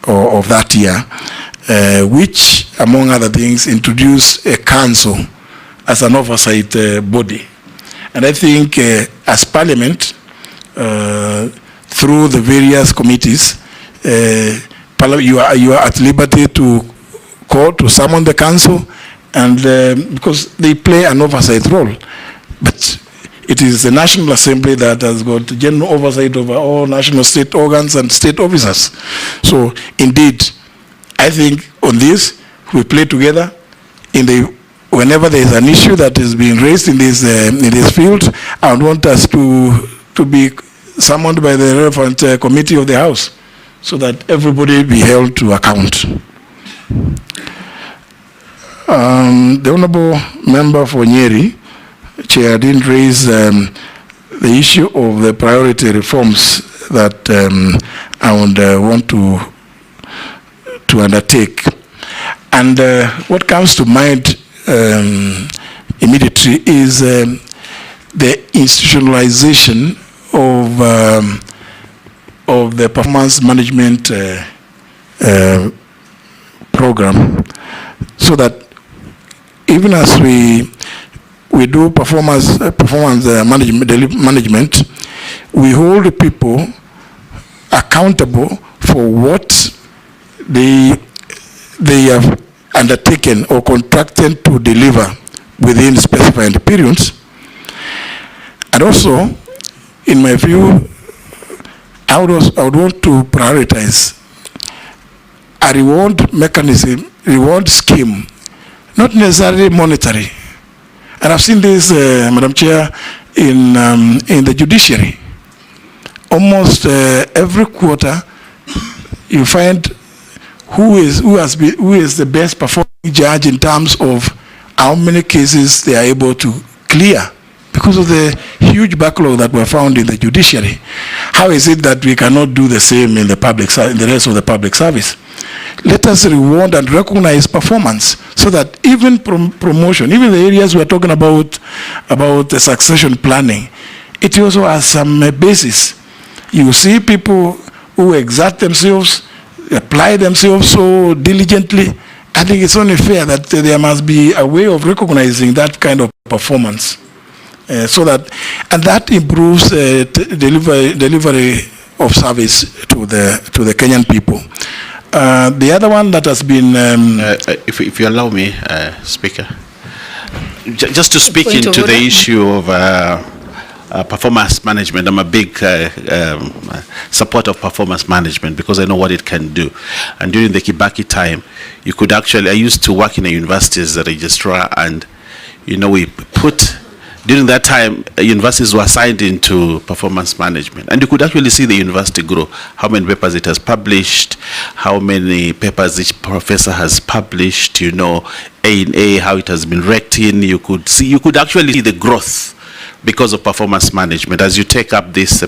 of that year, which, among other things, introduced a council as an oversight body. And I think as Parliament, through the various committees, you are at liberty to call, to summon the council, and because they play an oversight role. But it is the National Assembly that has got general oversight over all national state organs and state officers. So indeed, I think on this, we play together. Whenever there is an issue that is being raised in this field, I would want us to be summoned by the relevant committee of the House, so that everybody be held to account. The Honourable Member for Nyeri, Chair, didn't raise the issue of the priority reforms that I would want to undertake. And what comes to mind immediately is the institutionalization of the performance management program, so that even as we do performance management, we hold people accountable for what they have undertaken or contracted to deliver within specified periods. And also, in my view, I would want to prioritize a reward mechanism, reward scheme, not necessarily monetary. And I've seen this, Madam Chair, in the judiciary. Almost every quarter, you find who is the best performing judge in terms of how many cases they are able to clear, because of the huge backlog that were found in the judiciary. How is it that we cannot do the same in the rest of the public service? Let us reward and recognize performance, so that even promotion, even the areas we are talking about the succession planning, it also has some basis. You see people who exert themselves, apply themselves so diligently. I think it's only fair that there must be a way of recognizing that kind of performance, so that improves delivery of service to the Kenyan people. The other one that has been, if you allow me, Speaker, just to speak into the issue of performance management. I'm a big supporter of performance management, because I know what it can do. And during the Kibaki time, you could actually, I used to work in a university as a registrar, and we put, during that time, universities were assigned into performance management, and you could actually see the university grow, how many papers it has published, how many papers each professor has published, A&A, how it has been ranked in. You could actually see the growth because of performance management. As you take up this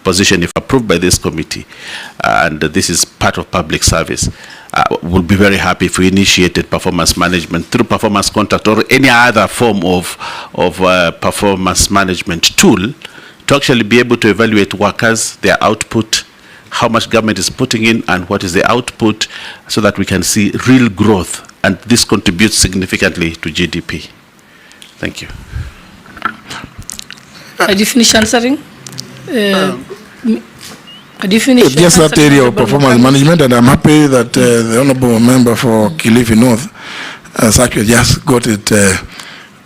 position, if approved by this committee, and this is part of public service, we'll be very happy if we initiated performance management through performance contract or any other form of performance management tool, to actually be able to evaluate workers, their output, how much government is putting in and what is the output, so that we can see real growth, and this contributes significantly to GDP. Thank you. Did you finish answering? Just that area of performance management, and I'm happy that the Honourable Member for Kilifi North has actually just got it,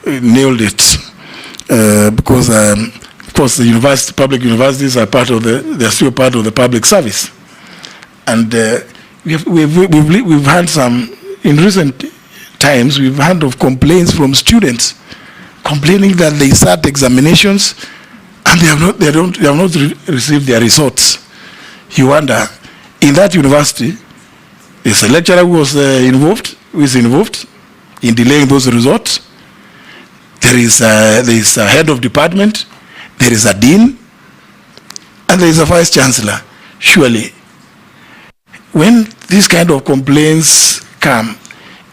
nailed it. because of course the public universities are they're still part of the public service, and we've had some in recent times. We've heard of complaints from students complaining that they start examinations and they have not received their results. You wonder, in that university, there's a lecturer who is involved in delaying those results. There is a head of department, there is a dean, and there is a vice chancellor. Surely, when these kind of complaints come,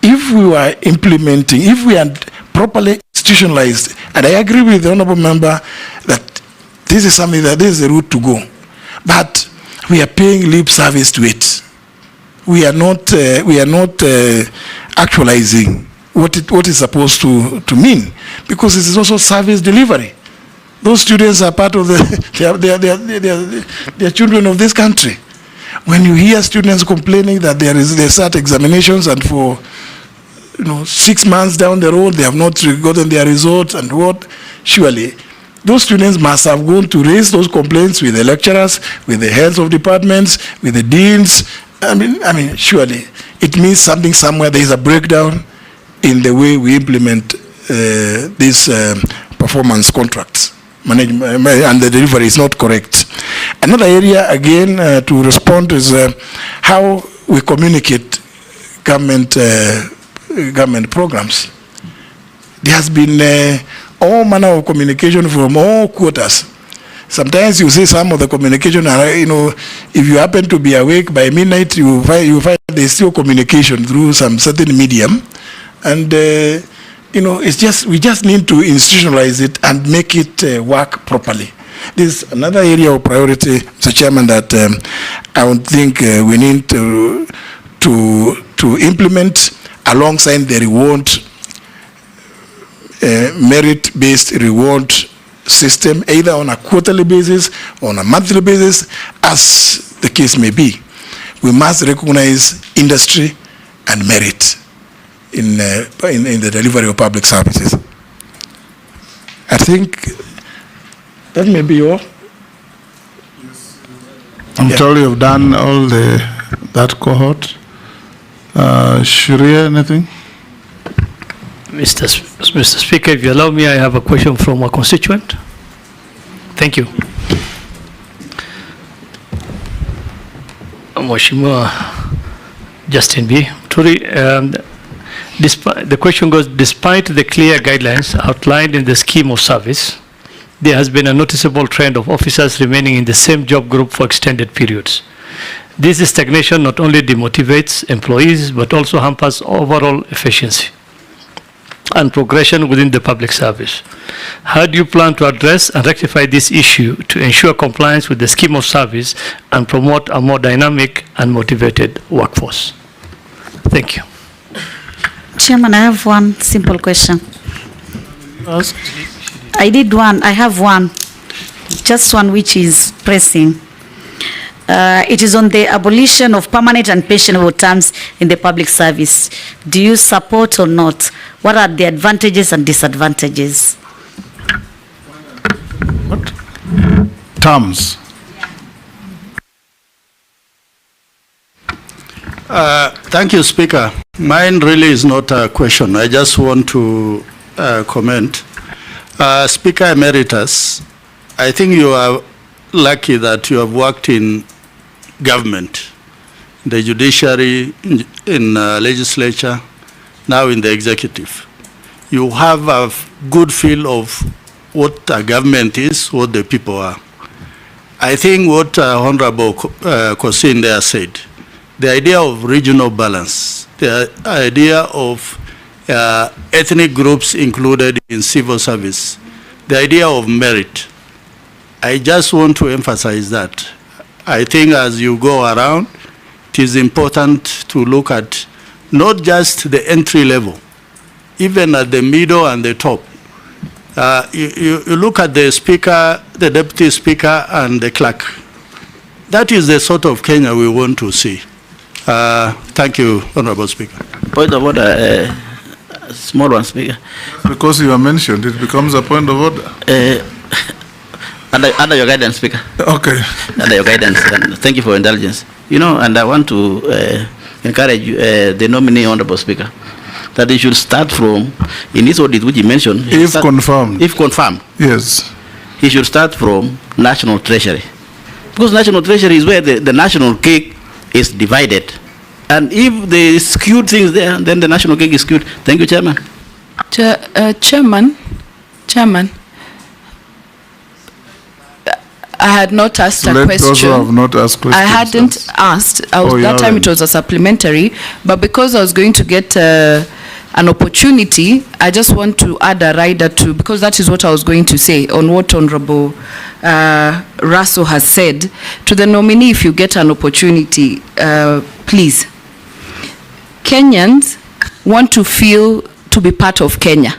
if we are implementing, if we are properly institutionalized, and I agree with the honorable member that this is something that this is the route to go, but we are paying lip service to it. We are not actualizing what is supposed to mean, because it is also service delivery. Those students are part of they are children of this country. When you hear students complaining that they start examinations and for 6 months down the road they have not gotten their results and what, surely those students must have gone to raise those complaints with the lecturers, with the heads of departments, with the deans. I mean, surely it means something somewhere. There is a breakdown in the way we implement these performance contracts. Management and the delivery is not correct. Another area, again, to respond is how we communicate government programs. There has been all manner of communication from all quarters. Sometimes you see some of the communication, if you happen to be awake by midnight, you find there's still communication through some certain medium. And, it's just, we just need to institutionalize it and make it work properly. This is another area of priority, Mr. Chairman, that I would think we need to implement alongside the reward, merit-based reward system, either on a quarterly basis or on a monthly basis, as the case may be. We must recognize industry and merit in the delivery of public services. I think that may be all. I'm told you've done all that cohort. Sharia, anything? Mr. Speaker, if you allow me, I have a question from a constituent. Thank you. Mheshimiwa Justin B. Muturi, the question goes, despite the clear guidelines outlined in the scheme of service, there has been a noticeable trend of officers remaining in the same job group for extended periods. This stagnation not only demotivates employees, but also hampers overall efficiency and progression within the public service. How do you plan to address and rectify this issue to ensure compliance with the scheme of service and promote a more dynamic and motivated workforce? Thank you. Chairman, I have one simple question. I have one, just one which is pressing. It is on the abolition of permanent and pensionable terms in the public service. Do you support or not? What are the advantages and disadvantages? What? Terms. Thank you, Speaker. Mine really is not a question. I just want to comment. Speaker Emeritus, I think you are lucky that you have worked in government, the judiciary, in legislature, now in the executive. You have a good feel of what a government is, what the people are. I think what Honorable Kosin there said, the idea of regional balance, the idea of ethnic groups included in civil service, the idea of merit, I just want to emphasize that. I think as you go around, it is important to look at not just the entry level, even at the middle and the top. You look at the speaker, the deputy speaker, and the clerk. That is the sort of Kenya we want to see. Thank you, Honorable Speaker. Point of order. Small one, Speaker. Because you are mentioned, it becomes a point of order. Under your guidance, Speaker. Okay. Under your guidance, and thank you for indulgence. You know, and I want to encourage the nominee, Honorable Speaker, that he should start from, in this audit which he mentioned. If confirmed. If confirmed. Yes. He should start from National Treasury. Because National Treasury is where the national cake is divided. And if they skewed things there, then the national cake is skewed. Thank you, Chairman. Chairman, I had not asked a question. Those who have not asked questions. I hadn't asked. That time it was a supplementary, but because I was going to get an opportunity, I just want to add a rider to, because that is what I was going to say on what Honorable Russell has said. To the nominee, if you get an opportunity, please. Kenyans want to feel to be part of Kenya.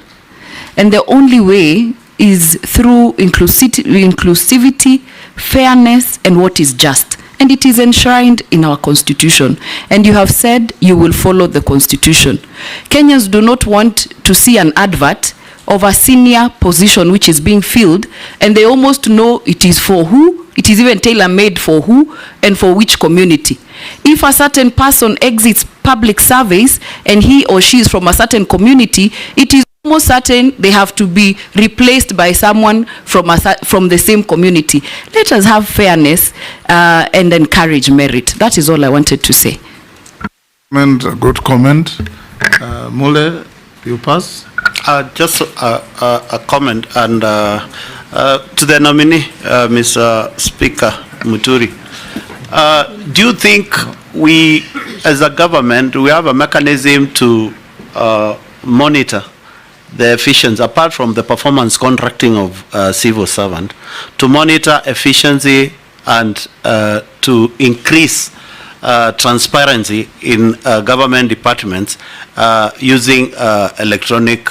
And the only way is through inclusivity, fairness, and what is just. And it is enshrined in our constitution. And you have said you will follow the constitution. Kenyans do not want to see an advert of a senior position which is being filled, and they almost know it is for who, it is even tailor-made for who, and for which community. If a certain person exits public service, and he or she is from a certain community, it is almost certain they have to be replaced by someone from the same community. Let us have fairness and encourage merit. That is all I wanted to say. A good comment. Mule, you pass? Just a comment, and to the nominee, Mr. Speaker Muturi. Do you think we, as a government, we have a mechanism to monitor the efficiency, apart from the performance contracting of civil servant, to monitor efficiency and to increase transparency in government departments using electronic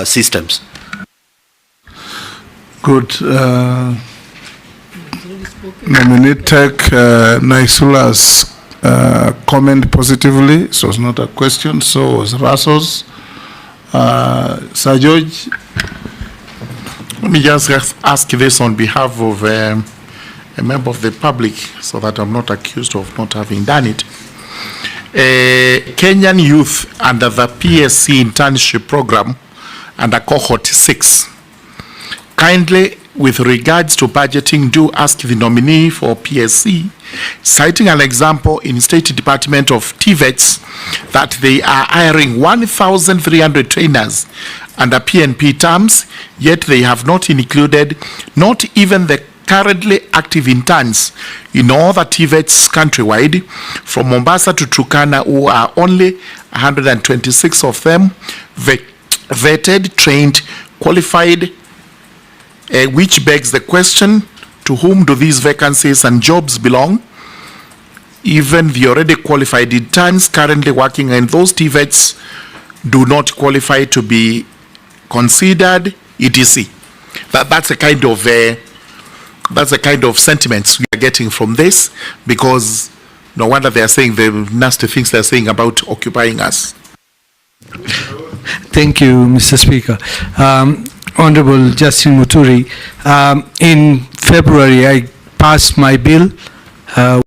systems? Good. Nominee take Naisula's comment positively. So it's not a question. So was Russell's. Sir George, let me just ask this on behalf of a member of the public, so that I'm not accused of not having done it. Kenyan youth under the PSC internship program under cohort 6. Kindly, with regards to budgeting, do ask the nominee for PSC, citing an example in State Department of TVETs, that they are hiring 1,300 trainers under PNP terms, yet they have not included not even the currently active interns in all the TVETs countrywide, from Mombasa to Turkana, who are only 126 of them vetted, trained, qualified, which begs the question, to whom do these vacancies and jobs belong? Even the already qualified interns currently working in those TVETs do not qualify to be considered etc. That's the kind of sentiments we are getting from this, because no wonder they are saying the nasty things they're saying about occupying us. Thank you, Mr. Speaker. Honorable Justin Muturi, in February I passed my bill,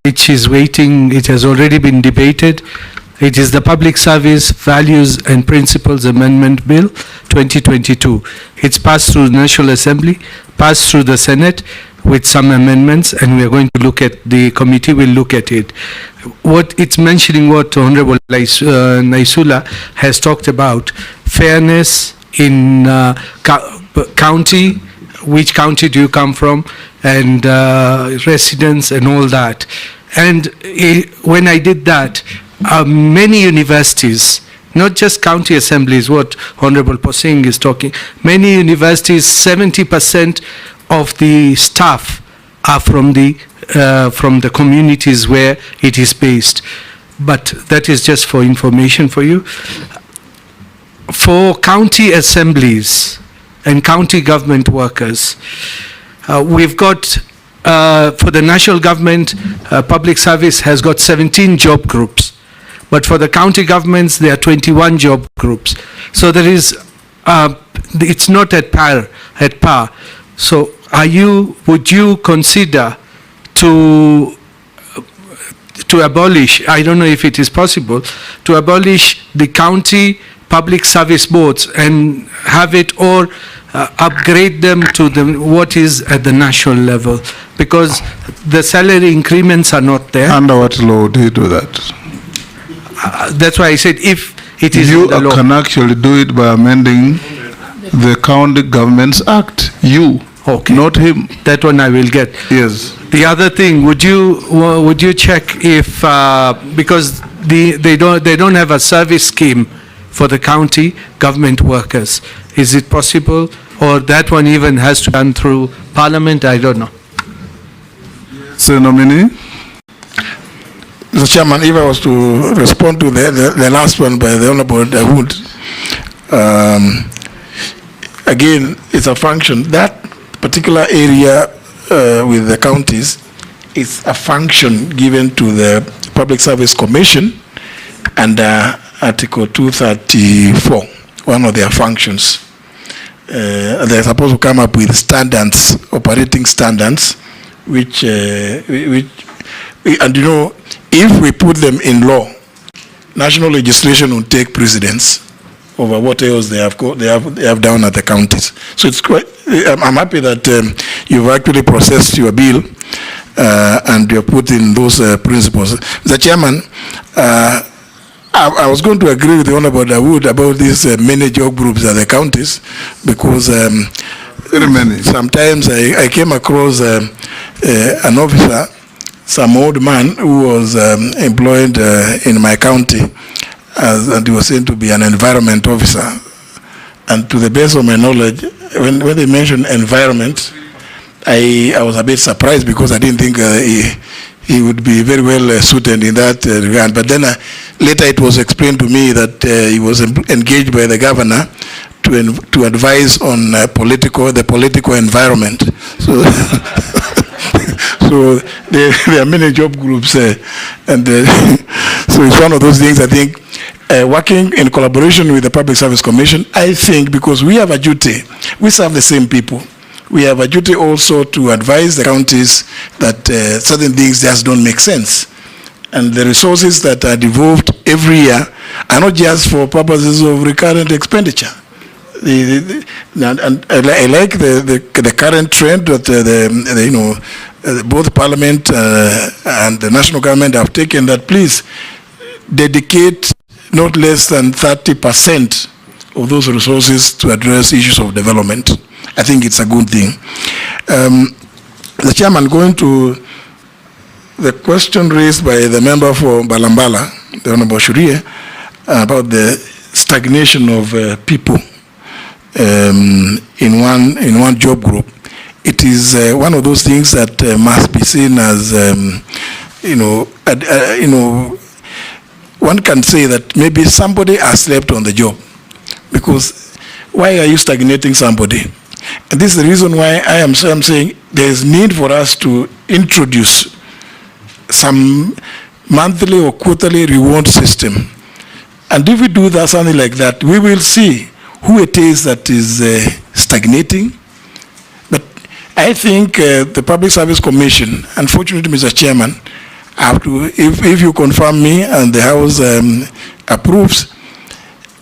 which is waiting. It has already been debated. It is the Public Service Values and Principles Amendment Bill 2022. It's passed through the National Assembly, passed through the Senate with some amendments, and we are going to look at, the committee will look at it. What it's mentioning, what Honorable Naisula has talked about, fairness in county, which county do you come from, and residents and all that. And when I did that, many universities, not just county assemblies, what Honorable Posing is talking, many universities, 70% of the staff are from the communities where it is based. But that is just for information for you. For county assemblies and county government workers, we've got, for the national government, public service has got 17 job groups. But for the county governments, there are 21 job groups. So there is, it's not at par. So would you consider to abolish, I don't know if it is possible, to abolish the county public service boards and have it or upgrade them to what is at the national level? Because the salary increments are not there. Under what law do you do that? That's why I said if it is you in the law. can actually do it by amending the County Governments Act. You, okay, not him. That one I will get. Yes. The other thing, would you check if because they don't have a service scheme for the county government workers? Is it possible, or that one even has to be done through Parliament? I don't know. So, nominee. Mr. Chairman, if I was to respond to the last one by the Honorable Dawood, again, it's a function. That particular area with the counties is a function given to the Public Service Commission under Article 234, one of their functions. They're supposed to come up with standards, operating standards, which and you know, if we put them in law, national legislation will take precedence over what else they have down at the counties. So it's quite. I'm happy that you've actually processed your bill and you're putting those principles. Mr. Chairman, I was going to agree with the Honorable Dawood about these many job groups at the counties, because very many. Sometimes I came across an officer, some old man who was employed in my county, and he was said to be an environment officer. And to the best of my knowledge, when they mentioned environment, I was a bit surprised, because I didn't think he would be very well suited in that regard. But then later it was explained to me that he was engaged by the governor to advise on the political environment. So, so there are many job groups, and so it's one of those things. I think working in collaboration with the Public Service Commission, I think, because we have a duty, we serve the same people. We have a duty also to advise the counties that certain things just don't make sense. And the resources that are devolved every year are not just for purposes of recurrent expenditure. And I like the current trend that both Parliament and the national government have taken, that please dedicate not less than 30% of those resources to address issues of development. I think it's a good thing. The Chairman, going to the question raised by the member for Balambala, the Honorable Shurie, about the stagnation of people in one job group. It is one of those things that must be seen as, one can say that maybe somebody has slept on the job, because why are you stagnating somebody? And this is the reason why I'm saying there is need for us to introduce some monthly or quarterly reward system. And if we do that, something like that, we will see who it is that is stagnating. But I think the Public Service Commission, unfortunately, Mr. Chairman, have to, if you confirm me and the House approves,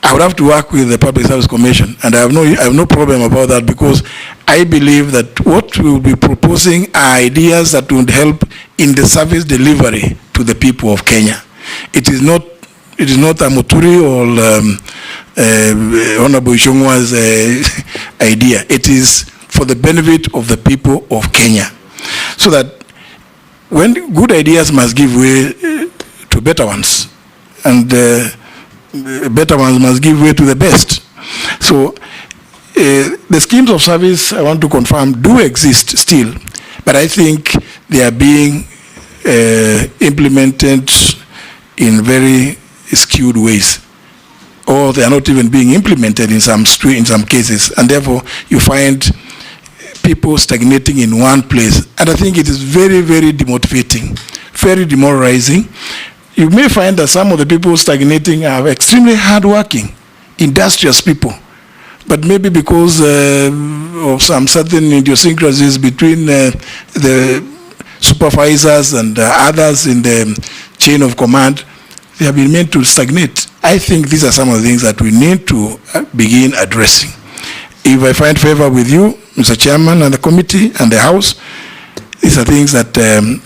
I would have to work with the Public Service Commission, and I have no problem about that, because I believe that what we will be proposing are ideas that would help in the service delivery to the people of Kenya. It is not a Muturi or Honorable Ishongwa's idea. It is for the benefit of the people of Kenya, so that when good ideas must give way to better ones, and better ones must give way to the best. So the schemes of service, I want to confirm, do exist still, but I think they are being implemented in very skewed ways, or they are not even being implemented in some cases, and therefore you find people stagnating in one place. And I think it is very, very demotivating, very demoralizing. you may find that some of the people stagnating are extremely hardworking, industrious people. But maybe because of some certain idiosyncrasies between the supervisors and others in the chain of command, they have been meant to stagnate. I think these are some of the things that we need to begin addressing. If I find favor with you, Mr. Chairman, and the committee and the House, these are things that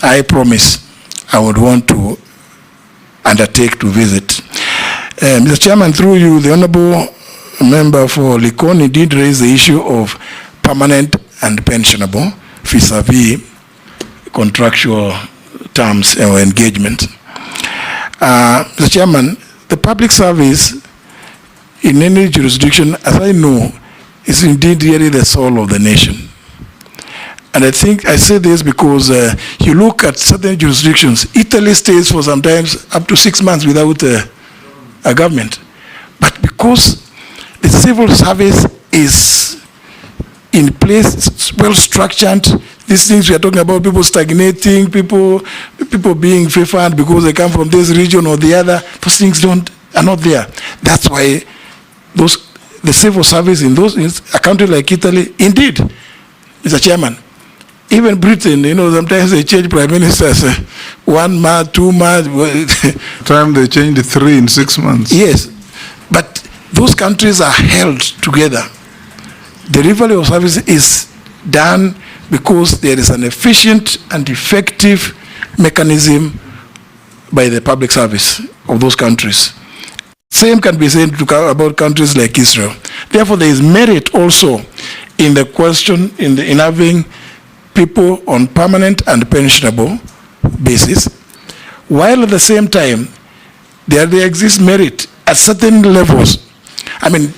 I promise I would want to undertake to visit. Mr. Chairman, through you, the Honorable Member for Likoni did raise the issue of permanent and pensionable vis-a-vis contractual terms or engagement. Mr. Chairman, the public service in any jurisdiction, as I know, is indeed really the soul of the nation. And I think I say this because you look at certain jurisdictions, Italy stays for sometimes up to 6 months without a government. But because the civil service is in place, well structured, these things we are talking about, people stagnating, people being favored because they come from this region or the other, those things are not there. That's why the civil service in a country like Italy, indeed, Mr. Chairman, even Britain, sometimes they change prime ministers 1 month, 2 months. Time they changed 3 in 6 months. Yes, but those countries are held together. Delivery of service is done because there is an efficient and effective mechanism by the public service of those countries. Same can be said about countries like Israel. Therefore, there is merit also in the question in having people on permanent and pensionable basis, while at the same time there exists merit at certain levels. I mean,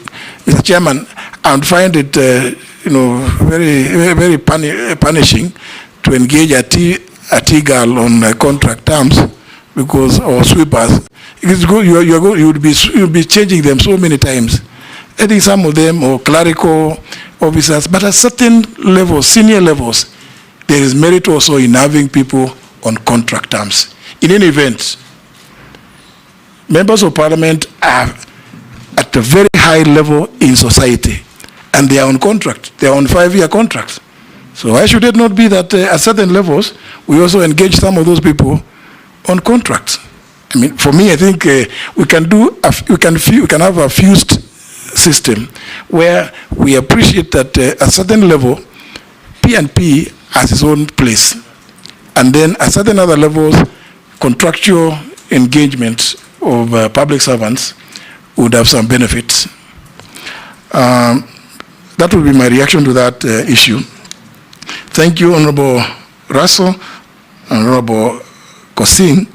Mr. Chairman, I would find it very, very punishing to engage a tea girl on contract terms or sweepers. You would be changing them so many times. I think some of them or clerical officers, but at certain levels, senior levels, there is merit also in having people on contract terms. In any event, members of parliament are at a very high level in society, and they are on contract. They are on 5-year contracts. So why should it not be that at certain levels, we also engage some of those people on contracts? I mean, for me, I think we can have a fused system where we appreciate that at certain level, P&P has its own place. And then at certain other levels, contractual engagement of public servants would have some benefits. That would be my reaction to that issue. Thank you, Honorable Russell, Honorable Kosing,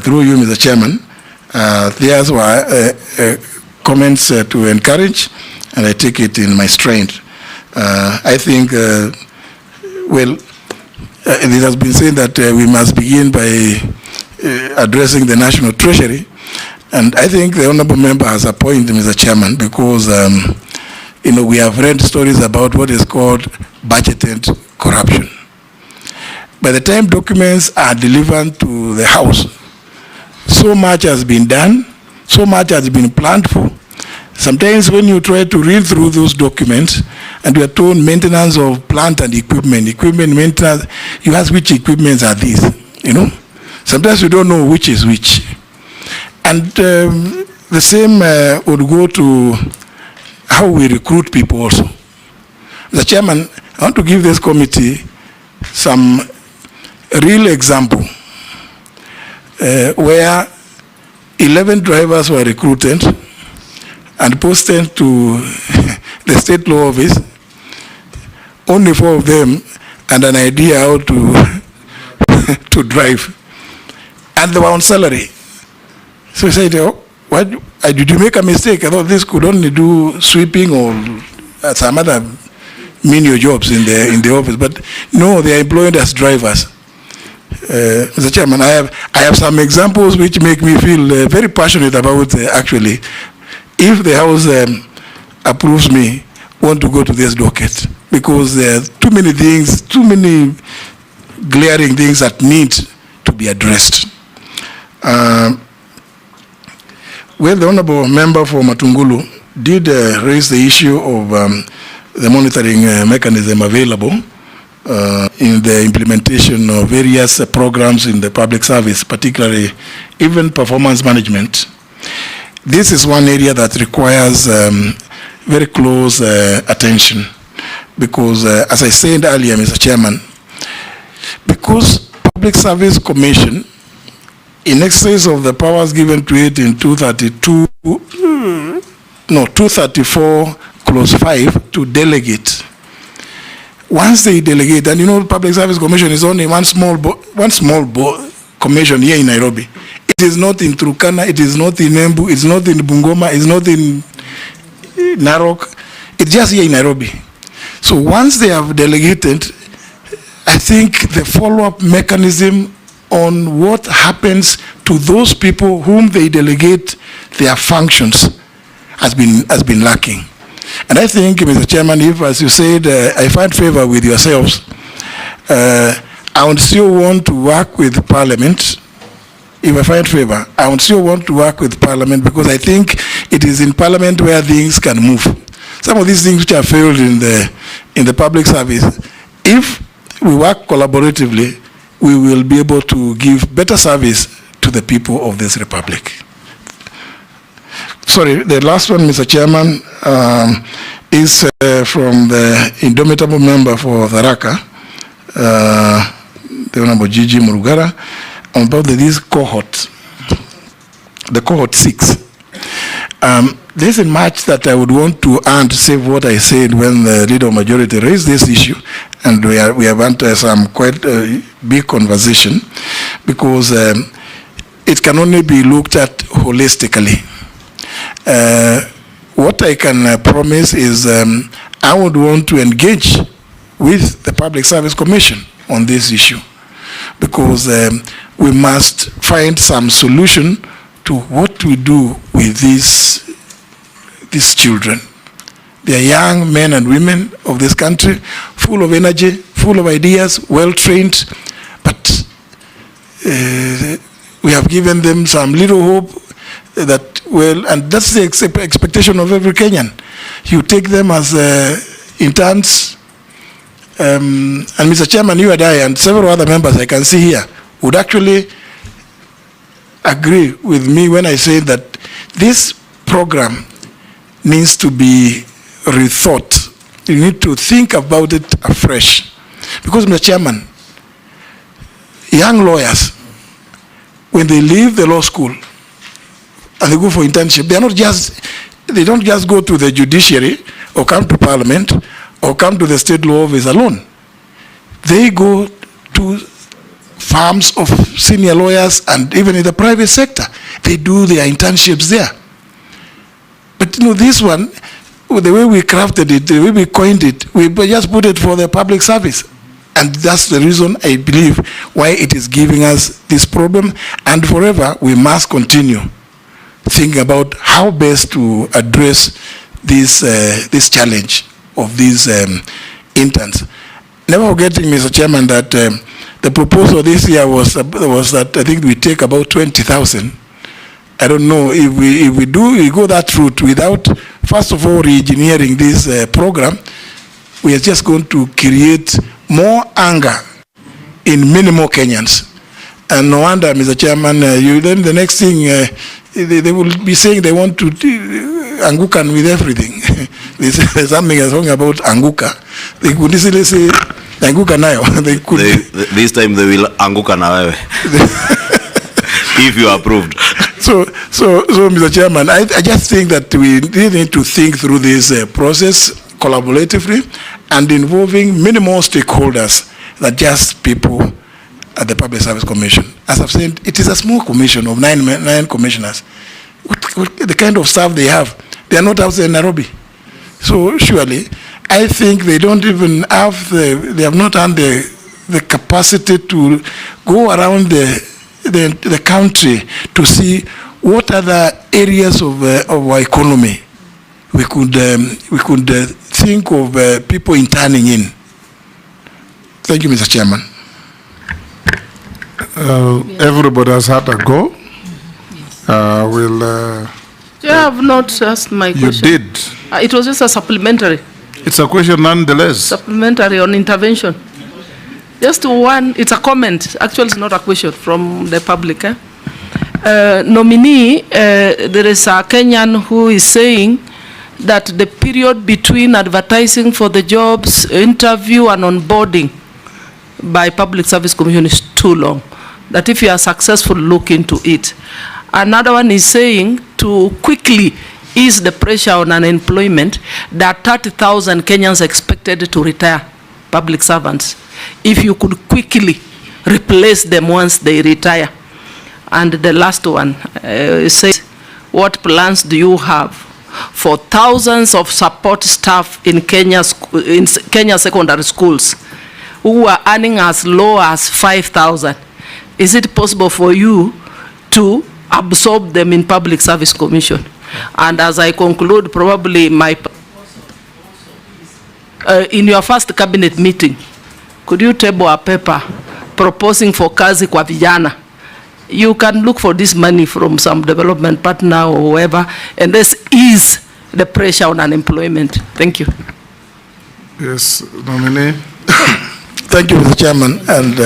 through you, Mr. Chairman. These were comments to encourage, and I take it in my strength. I think, it has been said that we must begin by addressing the National Treasury, and I think the Honorable Member has a point, Mr. Chairman, because we have read stories about what is called budgeted corruption. By the time documents are delivered to the House, so much has been done, so much has been planned for. Sometimes when you try to read through those documents and you are told maintenance of plant and equipment maintenance, you ask which equipments are these, Sometimes you don't know which is which. And the same would go to how we recruit people also. Mr. Chairman, I want to give this committee some real example where 11 drivers were recruited and posted to the state law office. Only 4 of them had an idea how to drive. And they were on salary. So he said, what, did you make a mistake? I thought this could only do sweeping or some other menial jobs in the office. But no, they are employed as drivers. Mr. Chairman, I have some examples which make me feel very passionate about actually, if the House approves me, want to go to this docket, because there are too many things, too many glaring things that need to be addressed. Well, the Honorable Member for Matungulu did raise the issue of the monitoring mechanism available in the implementation of various programs in the public service, particularly even performance management. This is one area that requires very close attention because, as I said earlier, Mr. Chairman, because Public Service Commission, in excess of the powers given to it in 234 clause 5 to delegate. Once they delegate, and you know, Public Service Commission is only one small commission here in Nairobi. It is not in Turkana, it is not in Embu, it's not in Bungoma, it's not in Narok. It's just here in Nairobi. So once they have delegated, I think the follow-up mechanism on what happens to those people whom they delegate their functions has been lacking. And I think, Mr. Chairman, if, as you said, I find favor with yourselves, I would still want to work with Parliament. If I find favor, I would still want to work with Parliament because I think it is in Parliament where things can move. Some of these things which have failed in the public service, if we work collaboratively, we will be able to give better service to the people of this republic. Sorry, the last one, Mr. Chairman, is from the indomitable member for Tharaka, the Honorable Gigi Murugara, about this cohort, the cohort 6. There isn't much that I would want to add to save what I said when the leader of majority raised this issue, and we have had some quite big conversation, because it can only be looked at holistically. What I can promise is I would want to engage with the Public Service Commission on this issue, because we must find some solution to what we do with these children. They are young men and women of this country, full of energy, full of ideas, well-trained, but we have given them some little hope that, well, and that's the expectation of every Kenyan. You take them as interns, and Mr. Chairman, you and I and several other members I can see here would actually agree with me when I say that this program needs to be rethought. You need to think about it afresh. Because, Mr. Chairman, young lawyers, when they leave the law school and they go for internship, they don't just go to the judiciary or come to Parliament or come to the state law office alone. They go to firms of senior lawyers, and even in the private sector, they do their internships there. But you know, this one, the way we crafted it, the way we coined it, we just put it for the public service. And that's the reason, I believe, why it is giving us this problem. And forever, we must continue thinking about how best to address this challenge of these interns. Never forgetting, Mr. Chairman, that the proposal this year was that I think we take about 20,000. I don't know if we go that route without, first of all, re-engineering this program. We are just going to create more anger in many more Kenyans. And no wonder, Mr. Chairman, then the next thing, they will be saying they want to angukan with everything. There's something is talking about anguka. They could easily say anguka nayo. This time they will anguka na wewe. If you are approved. So, Mr. Chairman, I just think that we need to think through this process collaboratively and involving many more stakeholders than just people at the Public Service Commission. As I've said, it is a small commission of nine commissioners. What the kind of staff they have? They are not outside Nairobi. So surely, I think they don't even have they have not had the capacity to go around the country to see what other areas of our economy we could think of people interning in. Thank you, Mr. Chairman. Everybody has had a go. You have not asked my question. You did. It was just a supplementary. It's a question nonetheless. Supplementary on intervention. Just one, it's a comment. Actually, it's not a question from the public. Nominee, there is a Kenyan who is saying that the period between advertising for the jobs, interview and onboarding by Public Service Commission is too long. That if you are successful, look into it. Another one is saying to quickly ease the pressure on unemployment, there are 30,000 Kenyans expected to retire, public servants. If you could quickly replace them once they retire. And the last one says, what plans do you have for thousands of support staff in Kenya secondary schools who are earning as low as 5,000? Is it possible for you to absorb them in Public Service Commission? And as I conclude, probably in your first cabinet meeting, could you table a paper proposing for kazi kwa vijana? You can look for this money from some development partner or whoever, and this ease the pressure on unemployment. Thank you. Yes, nominee. Thank you, Mr. Chairman. And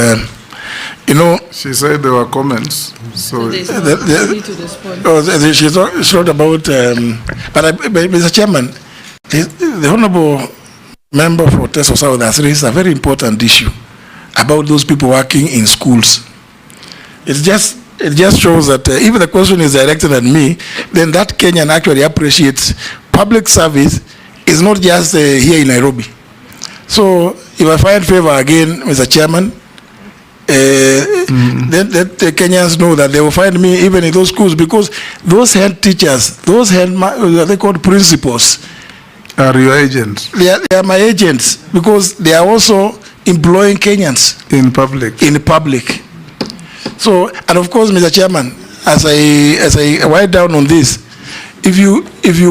you know, she said there were comments. So she talked about, but Mr. Chairman, the Honorable Member for Teso South has raised a very important issue about those people working in schools. It just shows that if the question is directed at me, then that Kenyan actually appreciates public service is not just here in Nairobi. So if I find favor again, Mr. Chairman, then the Kenyans know that they will find me even in those schools, because those head teachers, those they called principals, are your agents. They are my agents, because they are also employing Kenyans in public. In public. So, and of course, Mr. Chairman, as I wind down on this, if you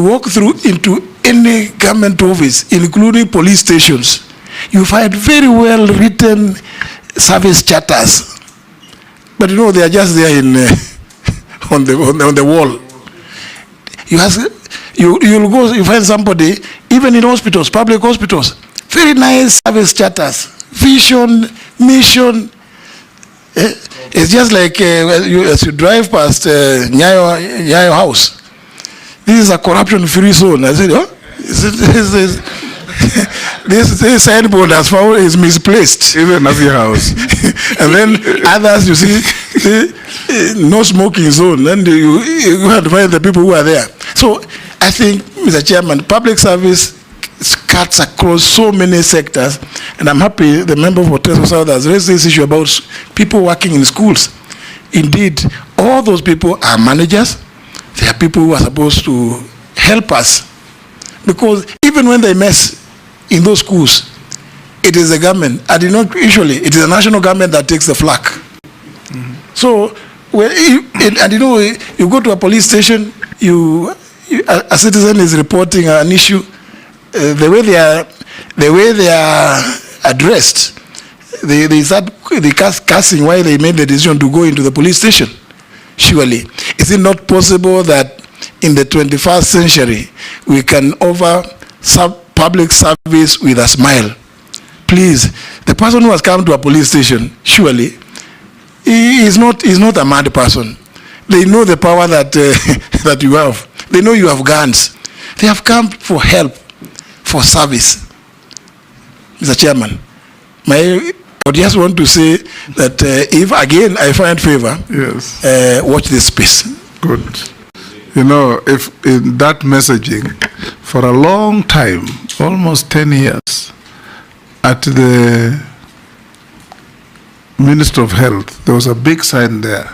walk through into any government office, including police stations, you find very well written service charters. But you know, they are just there in on the wall. You'll go, you find somebody even in hospitals, public hospitals, very nice service charters, vision, mission. It's just like as you drive past Nyayo House. This is a corruption-free zone. I said, oh, this signboard is misplaced. Even at your house. And then others, you see, no smoking zone. Then you have to find the people who are there. So I think, Mr. Chairman, public service cuts across so many sectors, and I'm happy the member for Teso South has raised this issue about people working in schools. Indeed, all those people are managers. They are people who are supposed to help us, because even when they mess in those schools, it is the government, and usually it is the national government that takes the flak. Mm-hmm. So, and you know, you go to a police station, a citizen is reporting an issue. The way they are addressed, they start cussing why they made the decision to go into the police station. Surely, is it not possible that in the 21st century we can offer public service with a smile? Please, the person who has come to a police station, surely, he is not a mad person. They know the power that that you have. They know you have guns. They have come for help, for service. Mr. Chairman, I would just want to say that if again I find favor, yes, watch this space. Good. You know, if in that messaging, for a long time, almost 10 years, at the Ministry of Health, there was a big sign there.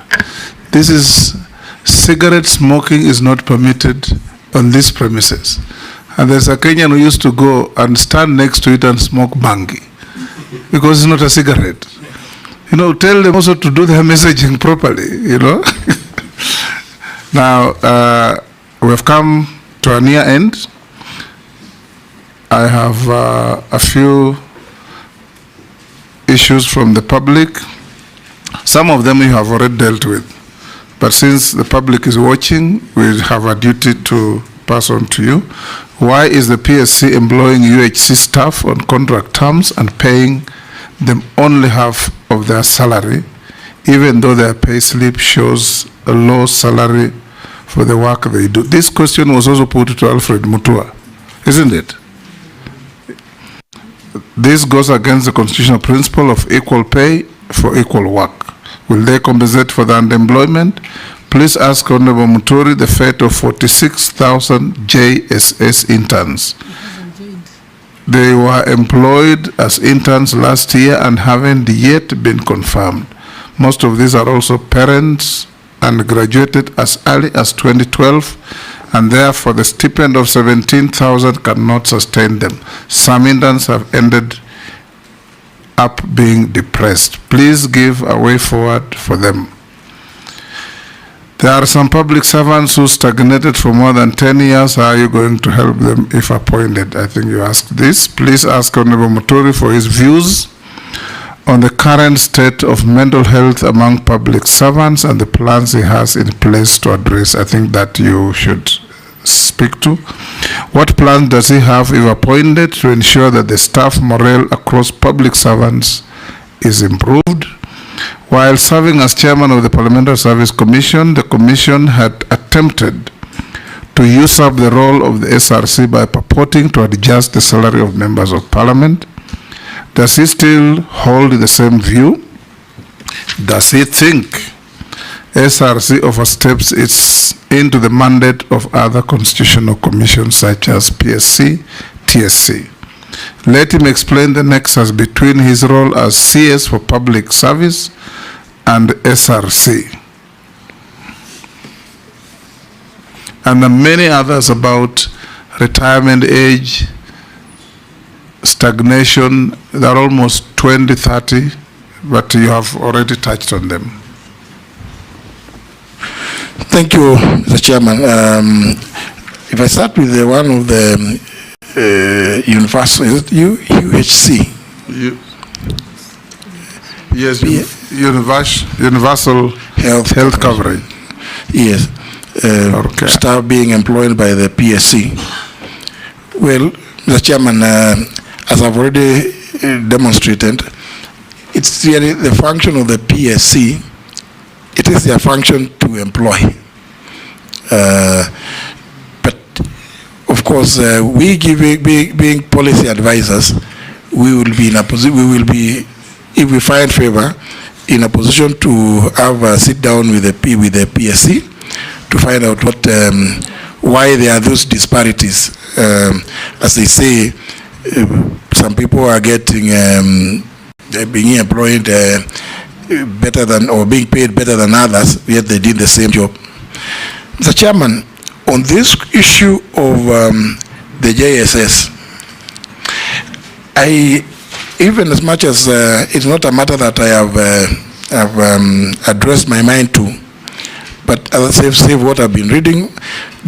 This is, cigarette smoking is not permitted on these premises. And there's a Kenyan who used to go and stand next to it and smoke bangi, because it's not a cigarette. You know, tell them also to do their messaging properly, you know. Now, we have come to a near end. I have a few issues from the public. Some of them you have already dealt with. But since the public is watching, we have a duty to pass on to you. Why is the PSC employing UHC staff on contract terms and paying them only half of their salary, even though their pay slip shows a low salary for the work they do? This question was also put to Alfred Mutua, isn't it? This goes against the constitutional principle of equal pay for equal work. Will they compensate for the underemployment? Please ask Honorable Muturi the fate of 46,000 JSS interns. They were employed as interns last year and haven't yet been confirmed. Most of these are also parents and graduated as early as 2012, and therefore the stipend of 17,000 cannot sustain them. Some interns have ended up being depressed. Please give a way forward for them. There are some public servants who stagnated for more than 10 years. How are you going to help them if appointed? I think you asked this. Please ask Honorable Muturi for his views on the current state of mental health among public servants and the plans he has in place to address. I think that you should speak to. What plans does he have, if appointed, to ensure that the staff morale across public servants is improved? While serving as chairman of the Parliamentary Service Commission, the commission had attempted to usurp the role of the SRC by purporting to adjust the salary of members of parliament. Does he still hold the same view? Does he think SRC oversteps into the mandate of other constitutional commissions such as PSC, TSC? Let him explain the nexus between his role as CS for public service and SRC. And the many others about retirement age, stagnation. There are almost 20, 30, but you have already touched on them. Thank you, Mr. Chairman. If I start with the one of the universal, is it UHC? Yes, universal health coverage. Yes, okay. Staff being employed by the PSC. Well, Mr. Chairman, as I've already demonstrated, it's really the function of the PSC. It is their function to employ. But of course, we being policy advisors, we will be in a position. We will be, if we find favor, in a position to have a sit down with the PSC to find out what why there are those disparities. As they say, some people are getting being employed better than, or being paid better than others, yet they did the same job. Mr. Chairman, on this issue of the JSS, even as much as it's not a matter that I have addressed my mind to, but as I say what I've been reading,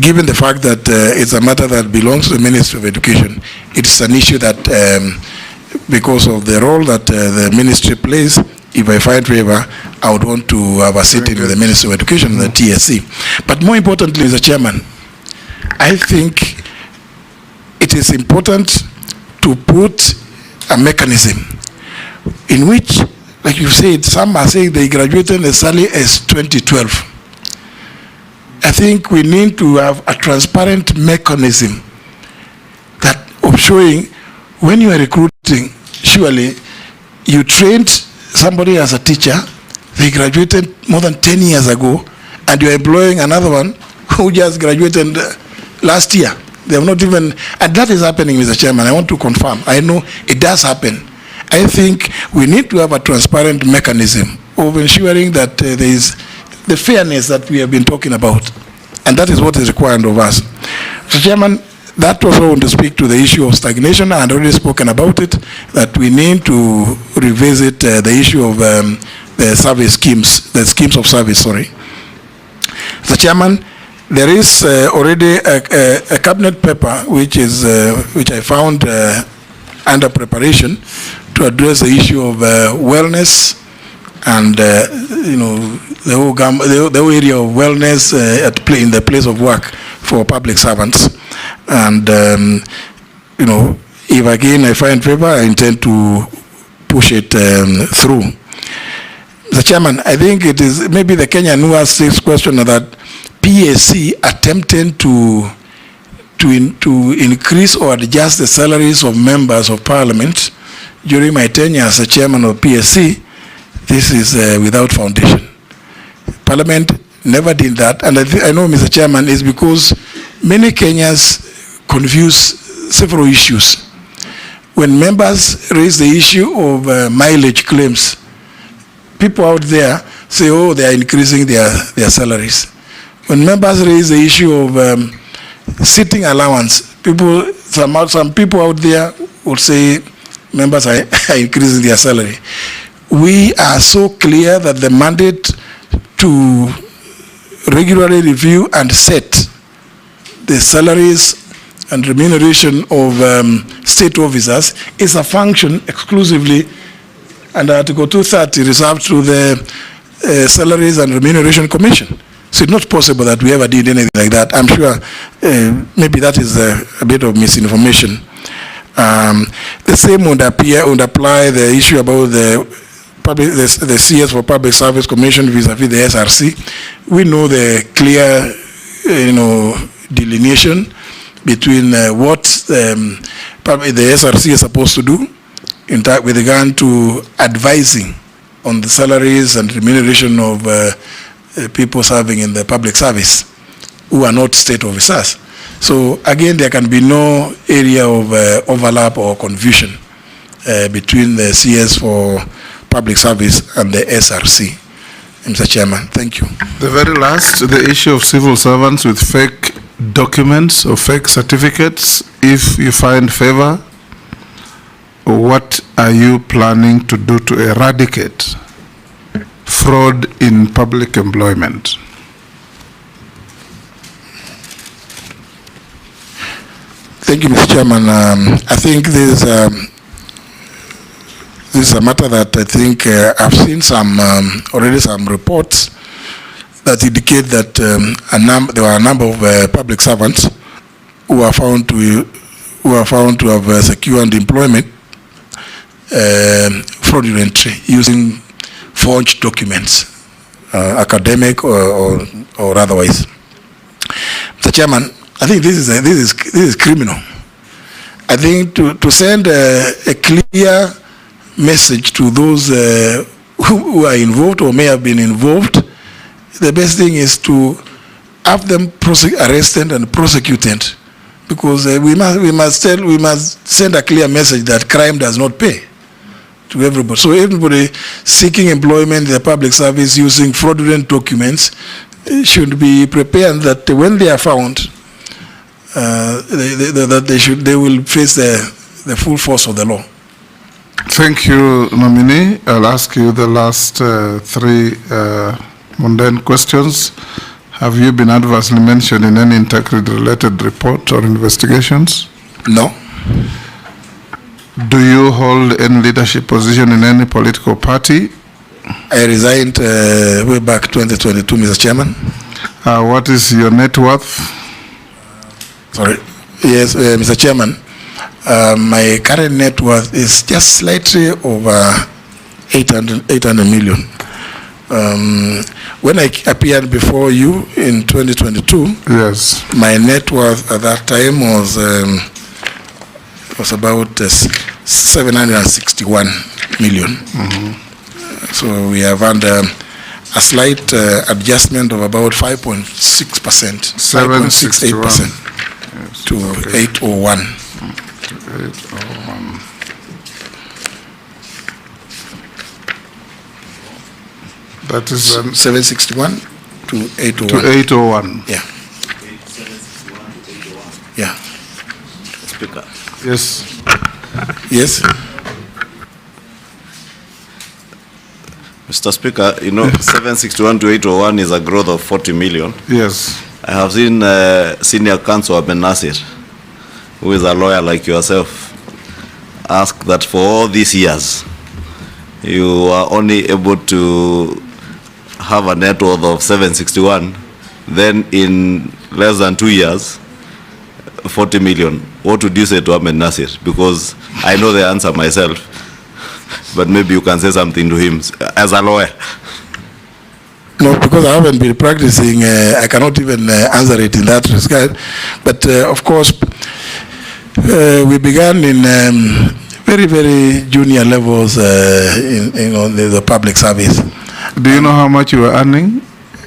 given the fact that it's a matter that belongs to the Ministry of Education, it's an issue that, because of the role that the ministry plays, if I find favor, I would want to have a sitting with the Ministry of Education and the TSC. But more importantly, Mr. Chairman, I think it is important to put a mechanism in which, like you said, some are saying they graduated as early as 2012. I think we need to have a transparent mechanism that of showing when you are recruiting, surely you trained somebody as a teacher, they graduated more than 10 years ago, and you're employing another one who just graduated last year. They have not even, and that is happening, Mr. Chairman. I want to confirm. I know it does happen. I think we need to have a transparent mechanism of ensuring that there is the fairness that we have been talking about, and that is what is required of us. Mr. Chairman, that also want to speak to the issue of stagnation. I had already spoken about it, that we need to revisit the issue of the service schemes, the schemes of service, sorry. Mr. Chairman, there is already a cabinet paper which I found under preparation to address the issue of wellness and the whole area of wellness in the place of work for public servants. And, you know, if again I find favor, I intend to push it through. Mr. Chairman, I think it is maybe the Kenyan who asked this question that PAC attempting to increase or adjust the salaries of members of parliament during my tenure as a chairman of PSC. This is without foundation. Parliament never did that, and I know, Mr. Chairman, is because many Kenyans confuse several issues. When members raise the issue of mileage claims, people out there say, oh, they are increasing their salaries. When members raise the issue of sitting allowance, some people out there would say members are increasing their salary. We are so clear that the mandate to regularly review and set the salaries and remuneration of state officers is a function exclusively under Article 230 reserved to the Salaries and Remuneration Commission. So it's not possible that we ever did anything like that. I'm sure maybe that is a bit of misinformation. The same would apply the issue about the CS for Public Service Commission vis-a-vis the SRC. We know the clear, delineation between what the SRC is supposed to do with regard to advising on the salaries and remuneration of people serving in the public service who are not state officers. So again, there can be no area of overlap or confusion between the CS for public service and the SRC. Mr. Chairman, thank you. The very last, the issue of civil servants with fake documents or fake certificates. If you find favor, what are you planning to do to eradicate fraud in public employment? Thank you, Mr. Chairman. I think this is a matter that I think I've seen already some reports that indicate that there were a number of public servants who are found to have secured employment fraudulently using forged documents, academic or otherwise. Mr. Chairman, I think this is criminal. I think to send a clear message to those who are involved or may have been involved, the best thing is to have them arrested and prosecuted, because we must send a clear message that crime does not pay to everybody. So everybody seeking employment in the public service using fraudulent documents should be prepared that when they are found, they will face the full force of the law. Thank you, nominee. I'll ask you the last three mundane questions. Have you been adversely mentioned in any integrity-related report or investigations? No. Do you hold any leadership position in any political party? I resigned way back 2022, Mr. Chairman. What is your net worth? Sorry. Yes, Mr. Chairman. My current net worth is just slightly over 800 million. When I appeared before you in 2022, yes, my net worth at that time was about 761 million. Mm-hmm. So we have under a slight adjustment of about 5.6%, 5.68% to 801. 801. That is 761 to 801. To 801. Yeah. 761 to 801. Yeah. Speaker. Yes. Yes. Mr. Speaker, 761 to 801 is a growth of 40 million. Yes. I have seen Senior Counsel Aben Nasir, who is a lawyer like yourself, ask that for all these years, you are only able to have a net worth of 761, then in less than 2 years, 40 million. What would you say to Ahmed Nasir? Because I know the answer myself, but maybe you can say something to him as a lawyer. No, because I haven't been practicing, I cannot even answer it in that regard. But of course, we began in very, very junior levels in the public service. Do you know how much you were earning?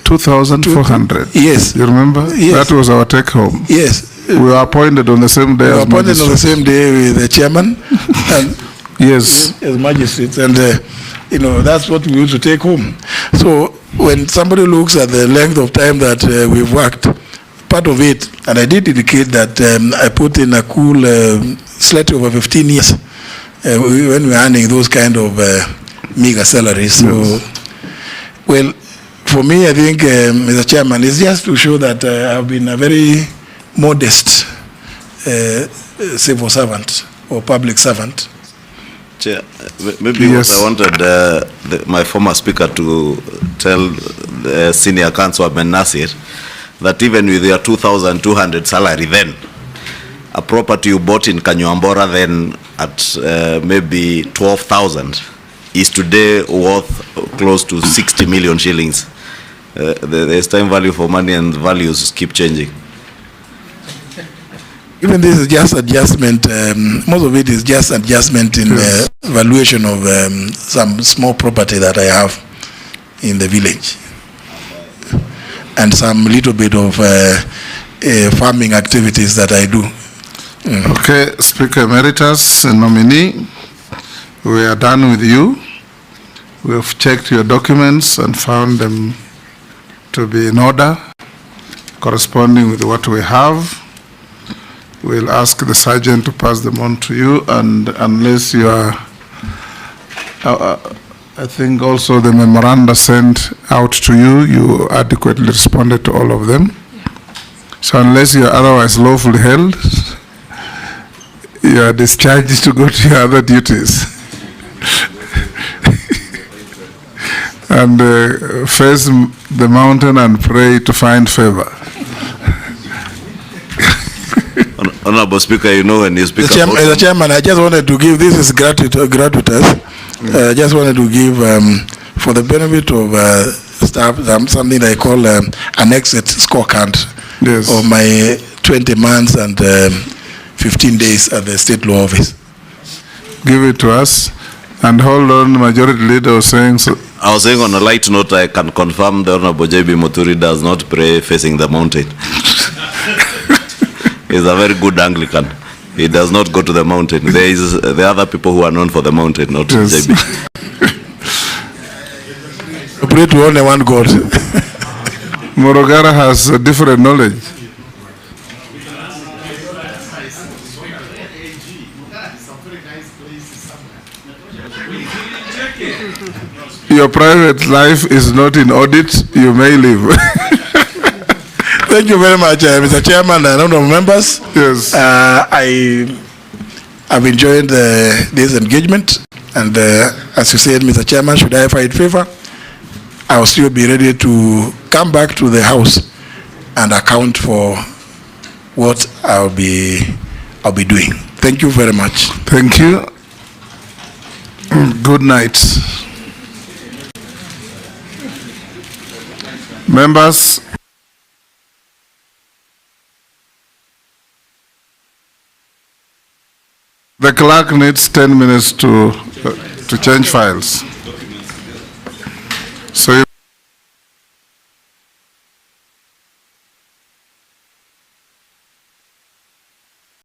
2,400. Yes. You remember? Yes. That was our take home. Yes. We were appointed on the same day. We were as appointed on the same day with the chairman. And yes. As magistrates, and you know, that's what we used to take home. So when somebody looks at the length of time that we've worked, part of it, and I did indicate that I put in a cool slightly over 15 years when we're earning those kind of meager salaries. So, well, for me, I think, Mr. Chairman, it's just to show that I've been a very modest civil servant or public servant. Chair, maybe yes. What I wanted my former speaker to tell the senior counsel, Ahmed Nasir, that even with your 2,200 salary then, a property you bought in Kanyuambora then at maybe 12,000 is today worth close to 60 million shillings. There's time value for money and values keep changing. Even this is just adjustment, most of it is just adjustment in valuation of some small property that I have in the village. And some little bit of farming activities that I do. Okay, Speaker Emeritus and nominee, we are done with you. We have checked your documents and found them to be in order, corresponding with what we have. We'll ask the sergeant to pass them on to you, and unless you are, I think also the memoranda sent out to you, you adequately responded to all of them. Yeah. So unless you are otherwise lawfully held, you are discharged to go to your other duties. And face the mountain and pray to find favor. Honorable Speaker, you know when you speak the Chairman, I just wanted to give, this is gratuitous, I just wanted to give, for the benefit of staff, something I call an exit scorecard of my 20 months and 15 days at the State Law Office. Give it to us. And hold on, Majority Leader was saying so. I was saying on a light note, I can confirm the Honorable J.B. Muturi does not pray facing the mountain. He's a very good Anglican. He does not go to the mountain. There is the other people who are known for the mountain, not J.B. Pray to only one God. Morogara has a different knowledge. Your private life is not in audit, you may leave. Thank you very much, Mr. Chairman and honorable members. Yes. I've enjoyed this engagement, and as you said, Mr. Chairman, should I find favor, I'll still be ready to come back to the House and account for what I'll be doing. Thank you very much. Thank you. Good night. Members, the clerk needs 10 minutes to change files. So